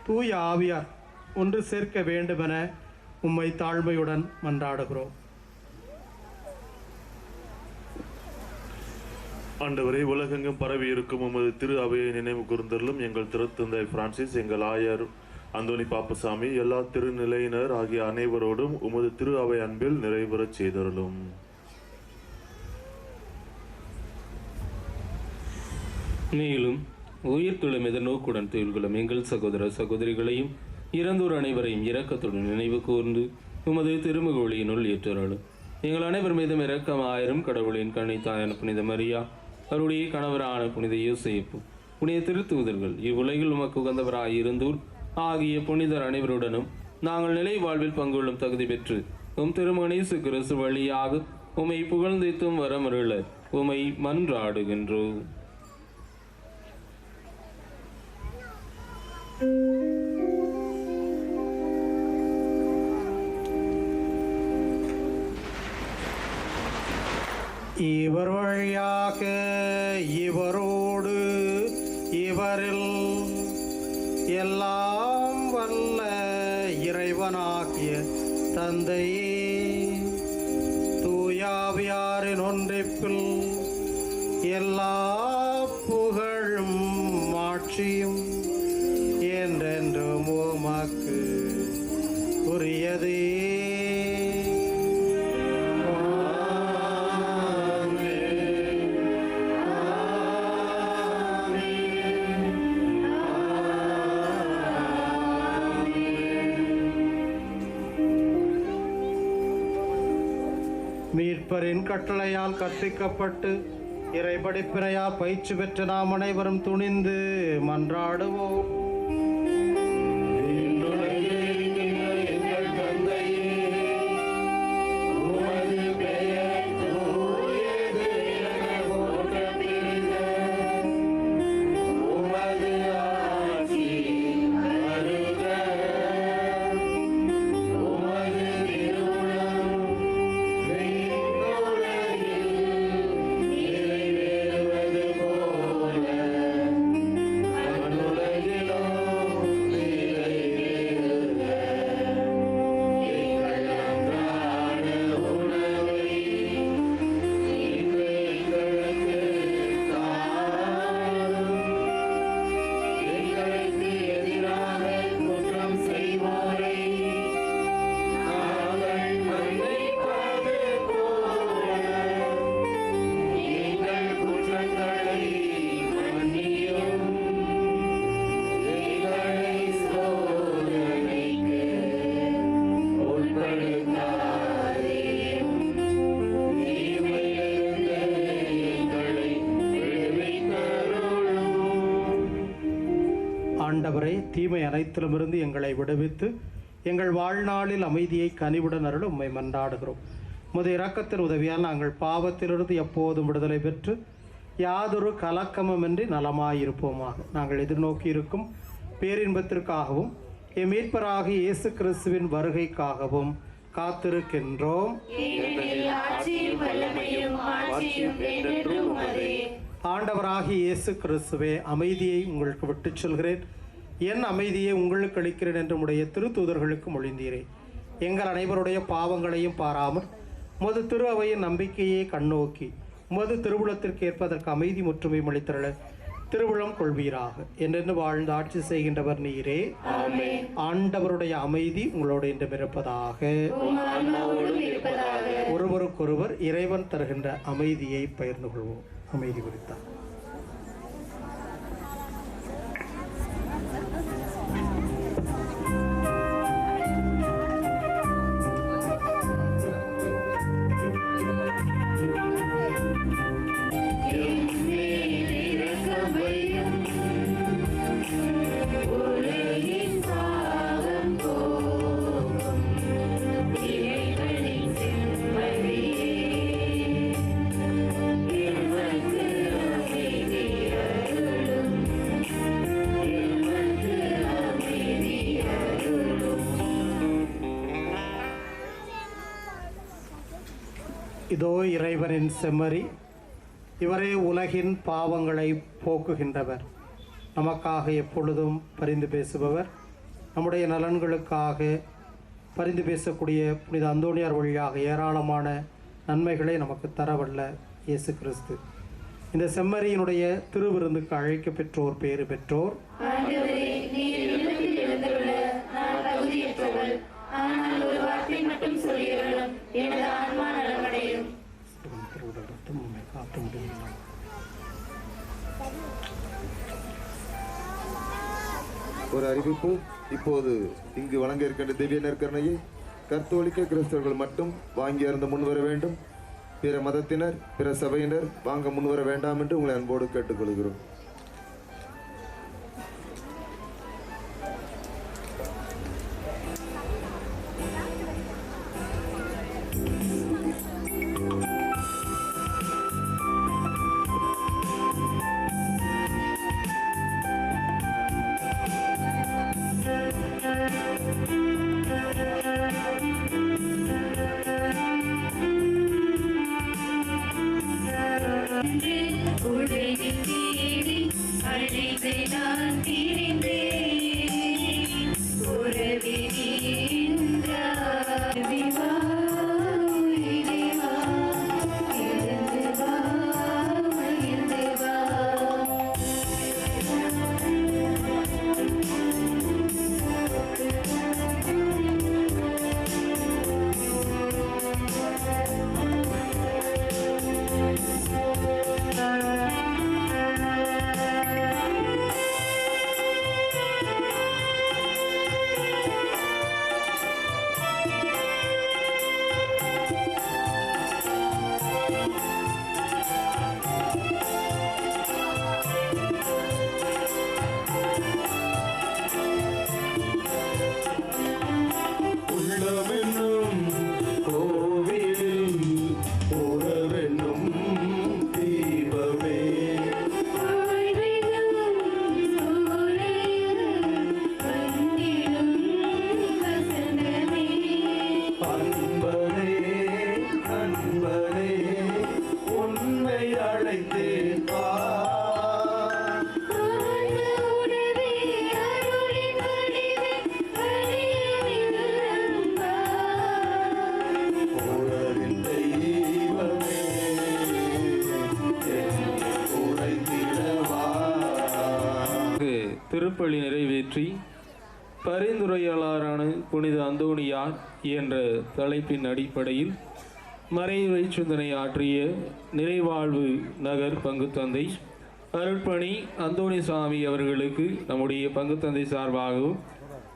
தூய ஆவியார் ஒன்று சேர்க்க வேண்டுமென உம்மை தாழ்மையுடன் மன்றாடுகிறோம். ஆண்டவரே, உலகெங்கும் பரவி இருக்கும் உமது திரு அவையை நினைவு கூர்ந்தருளும். எங்கள் திருத்தந்தை பிரான்சிஸ், எங்கள் ஆயர் அந்தோனி பாப்பசாமி, எல்லா திருநிலையினர் ஆகிய அனைவரோடும் உமது திரு அவை அன்பில் நிறைவேறச் செய்தருளும். மேலும் உயிர்த்துளம் எதிர்நோக்குடன் துயில்களும் எங்கள் சகோதர சகோதரிகளையும் இறந்தோர் அனைவரையும் இரக்கத்துடன் நினைவு கூர்ந்து உமது திருமுக ஒளியினுள் ஏற்றருளும். எங்கள் அனைவர் மீதும் இரக்கமாயிரும். கடவுளின் கன்னித்தாயான புனித மரியா, அவருடைய கணவரான புனித யோசேப்பு, புனித திருத்தூதர்கள், இவ்வுலகில் உமக்கு உகந்தவராய் இருந்தோர் ஆகிய புனிதர் அனைவருடனும் நாங்கள் நிலை வாழ்வில் பங்குள்ளும் தகுதி பெற்று உம் திருமகன் இயேசு கிறிஸ்து வழியாக உம்மை புகழ்ந்தேத்தும் வரமருள உம்மை மன்றாடுகின்றோம். இவர் வழியாக இவரோடு இவரில் எல்லாம் வல்ல இறைவனாகிய தந்தையே, தூயாவியாரின் ஒன்றிப்பில் எல்லா புகழும் மாட்சியும் என்றென்றும் உமக்கு உரியதே. மீட்பரின் கட்டளையால் கற்பிக்கப்பட்டு இறைபடிப்பினையால் பயிற்சி பெற்ற நாம் அனைவரும் துணிந்து மன்றாடுவோம். ஆண்டவரே, தீமை அனைத்திலுமிருந்து எங்களை விடுவித்து எங்கள் வாழ்நாளில் அமைதியை கனிவுடன் அருள உம்மை மன்றாடுகிறோம். உமது இரக்கத்தின் உதவியால் நாங்கள் பாவத்திலிருந்து எப்போதும் விடுதலை பெற்று யாதொரு கலக்கமுமின்றி நலமாயிருப்போமாக. நாங்கள் எதிர்நோக்கி இருக்கும் பேரின்பத்திற்காகவும் எம் மீட்பராகிய இயேசு கிறிஸ்துவின் வருகைக்காகவும் காத்திருக்கின்றோம். ஆண்டவராகிய இயேசு கிறிஸ்துவே, அமைதியை உங்களுக்கு விட்டுச் சொல்கிறேன், என் அமைதியை உங்களுக்கு அளிக்கிறேன் என்று உடைய திருத்தூதர்களுக்கு மொழிந்தீரே. எங்கள் அனைவருடைய பாவங்களையும் பாராமல் உமது திரு அவையின் நம்பிக்கையை கண்ணோக்கி உமது திருவுளத்திற்கு ஏற்பதற்கு அமைதி முற்றுமை அளித்தருள திருவுளம் கொள்வீராக. என்றென்று வாழ்ந்து ஆட்சி செய்கின்றவர் நீரே. ஆண்டவருடைய அமைதி உங்களோடு என்று இருப்பதாக. ஒருவருக்கொருவர் இறைவன் தருகின்ற அமைதியை பகிர்ந்து கொள்வோம். அமைதி குறித்தார். இதோ இறைவனின் செம்மறி, இவரே உலகின் பாவங்களை போக்குகின்றவர். நமக்காக எப்பொழுதும் பரிந்து பேசுபவர், நம்முடைய நலன்களுக்காக பரிந்து பேசக்கூடிய புனித அந்தோணியார் வழியாக ஏராளமான நன்மைகளை நமக்கு தரவல்ல இயேசு கிறிஸ்து. இந்த செம்மறியினுடைய திருவிருந்துக்கு அழைக்க பெற்றோர் பேறு பெற்றோர். ஒரு அறிவிப்பு. இப்போது இங்கு வழங்க இருக்கின்ற திவ்ய நற்கருணையை கத்தோலிக்க கிறிஸ்தவர்கள் மட்டும் வாங்கி அருந்த முன்வர வேண்டும். பிற மதத்தினர், பிற சபையினர் வாங்க முன்வர வேண்டாம் என்று உங்களை அன்போடு கேட்டுக்கொள்கிறோம். திருப்பலி நிறைவேற்றி பரிந்துரையாளரான புனித அந்தோணியார் என்ற தலைப்பின் அடிப்படையில் மறைவுரை சிந்தனை ஆற்றிய நிறைவாழ்வு நகர் பங்குத்தந்தை அருட்பணி அந்தோணிசாமி அவர்களுக்கு நம்முடைய பங்குத்தந்தை சார்பாகவும்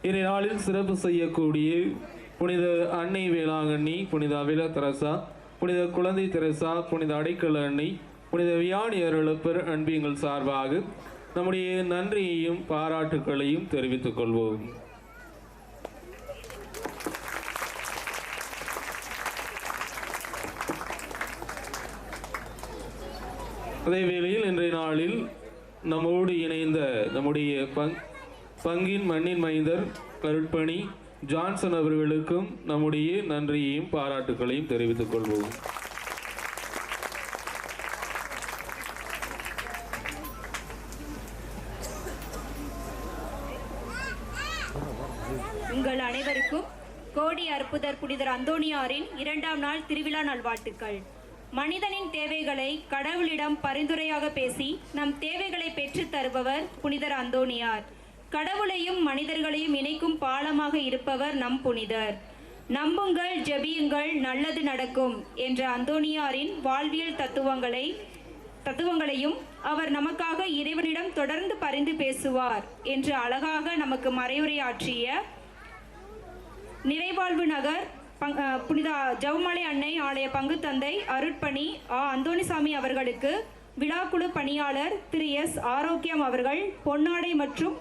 இந்நாளில் சிறப்பு செய்யக்கூடிய புனித அன்னை வேளாங்கண்ணி, புனித அவில தெரசா, புனித குழந்தை தெரசா, புனித அடைக்கல அன்னை, புனித வியானி அருளப்பர் அன்பியங்கள் சார்பாக நம்முடைய நன்றியையும் பாராட்டுக்களையும் தெரிவித்துக் கொள்வோம். அதே வேளையில் இன்றைய நாளில் நம்மோடு இணைந்த நம்முடைய பங்கின் மண்ணின் மைந்தர் அருட்பணி ஜான்சன் அவர்களுக்கும் நம்முடைய நன்றியையும் பாராட்டுக்களையும் தெரிவித்துக் கொள்வோம். உங்கள் அனைவருக்கும் கோடி அற்புதர் புனிதர் அந்தோணியாரின் 2ஆம் நாள் திருவிழா நல்வாழ்த்துக்கள். மனிதனின் தேவைகளை கடவுளிடம் பரிந்துரையாக பேசி நம் தேவைகளை பெற்று தருபவர் புனிதர் அந்தோணியார். கடவுளையும் மனிதர்களையும் இணைக்கும் பாலமாக இருப்பவர் நம் புனிதர். நம்புங்கள், ஜெபியுங்கள், நல்லது நடக்கும் என்ற அந்தோணியாரின் வாழ்வியல் தத்துவங்களையும் அவர் நமக்காக இறைவனிடம் தொடர்ந்து பரிந்து பேசுவார் என்று அழகாக நமக்கு மறைவுரையாற்றிய நிறைவாழ்வு நகர் புனித ஜவுமலை அன்னை ஆலய பங்குத்தந்தை அருட்பணி அந்தோணிசாமி அவர்களுக்கு விழாக்குழு பணியாளர் திரு எஸ் ஆரோக்கியம் அவர்கள் பொன்னாடை மற்றும்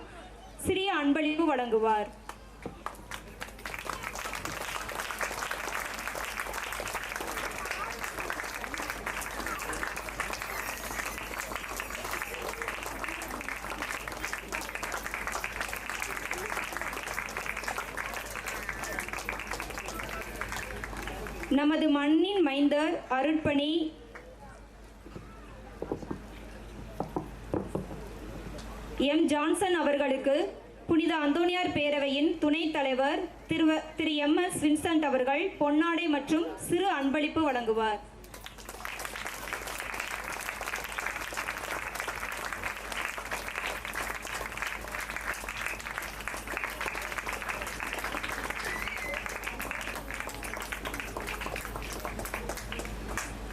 சிறிய அன்பளிப்பு வழங்குவார். நமது மண்ணின் மைந்தர் அருட்பணி எம் ஜான்சன் அவர்களுக்கு புனித அந்தோணியார் பேரவையின் துணைத் தலைவர் திரு எம் எஸ் வின்சென்ட் அவர்கள் பொன்னாடை மற்றும் சிறு அன்பளிப்பு வழங்குவார்.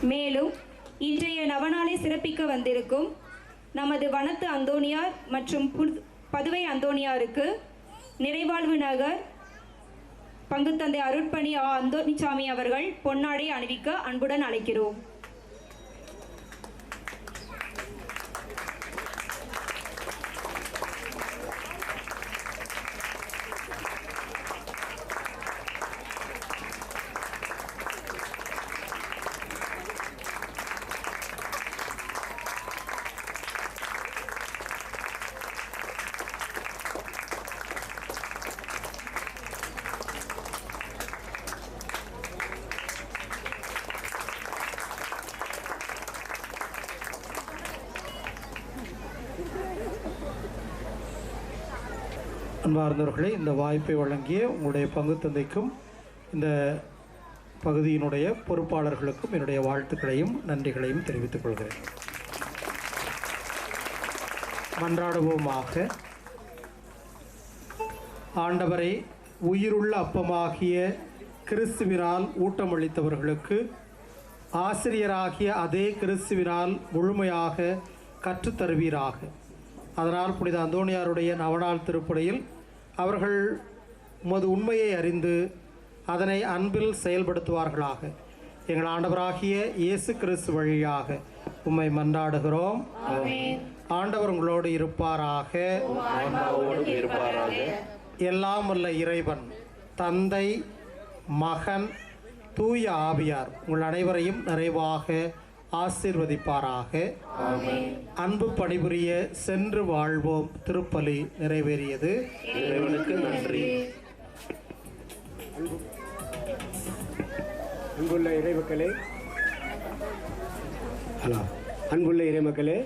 மேலும் இன்றைய நவநாளை சிறப்பிக்க வந்திருக்கும் நமது வனத்து அந்தோணியார் மற்றும் பதுவை அந்தோணியாருக்கு நிறைவாழ்வு நகர் பங்குத்தந்தை அருட்பணி அந்தோணிசாமி அவர்கள் பொன்னாடை அணிவிக்க அன்புடன் அழைக்கிறோம். அன்பார்ந்தவர்களே, இந்த வாய்ப்பை வழங்கிய உங்களுடைய பங்கு தந்தைக்கும் இந்த பகுதியினுடைய பொறுப்பாளர்களுக்கும் என்னுடைய வாழ்த்துக்களையும் நன்றிகளையும் தெரிவித்துக் கொள்கிறேன். மன்றாடுவோமாக. ஆண்டவரை, உயிருள்ள அப்பமாகிய கிறிஸ்துவினால் ஊட்டமளித்தவர்களுக்கு ஆசிரியராகிய அதே கிறிஸ்துவினால் முழுமையாக கற்றுத்தருவீராக. அதனால் புனித அந்தோணியாருடைய நவநாள் திருப்பலியில் அவர்கள் உமது உண்மையை அறிந்து அதனை அன்பில் செயல்படுத்துவார்களாக. எங்கள் ஆண்டவராகிய இயேசு கிறிஸ்து வழியாக உம்மை மன்றாடுகிறோம். ஆண்டவர் உங்களோடு இருப்பாராக. எல்லாம் வல்ல இறைவன் தந்தை, மகன், தூய ஆவியார் உங்கள் அனைவரையும் நிறைவாக ஆசீர்வதிப்பாராக. அன்பு பணிபுரிய சென்று வாழ்வோம் திருப்பலி நிறைவேறியது. இறைவனுக்கு நன்றி. அன்புள்ள இறைமக்களே, அன்புள்ள இறைமக்களே,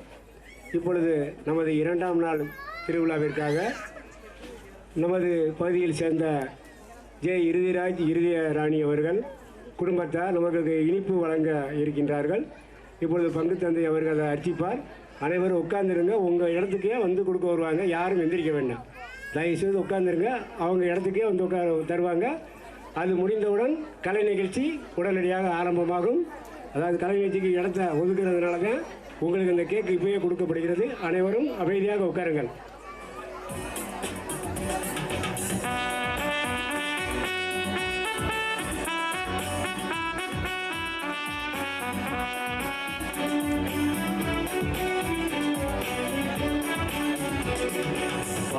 இப்பொழுது நமது 2ஆம் நாள் திருவிழாவிற்காக நமது பகுதியில் சேர்ந்த ஜே இறுதிராஜ் இறுதிராணி அவர்கள் குடும்பத்தார் நமக்கு இனிப்பு வழங்க இருக்கின்றார்கள். இப்பொழுது பங்கு தந்தை அவர்கள் அதை அர்ச்சிப்பார். அனைவரும் உட்கார்ந்துருங்க. உங்கள் இடத்துக்கே வந்து கொடுக்க வருவாங்க. யாரும் எந்திரிக்க வேண்டாம். தயவுசெய்து உட்கார்ந்துருங்க. அவங்க இடத்துக்கே வந்து தருவாங்க. அது முடிந்தவுடன் கலை நிகழ்ச்சி உடனடியாக ஆரம்பமாகும். அதாவது கலை நிகழ்ச்சிக்கு இடத்த ஒதுக்குறதுனால தான் உங்களுக்கு இந்த கேக்கு இப்போயே கொடுக்கப்படுகிறது. அனைவரும் அமைதியாக உட்காருங்கள்.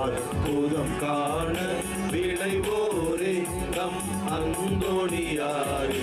அற்புதம் காண விளைவோரே நம் அந்தோணியாரே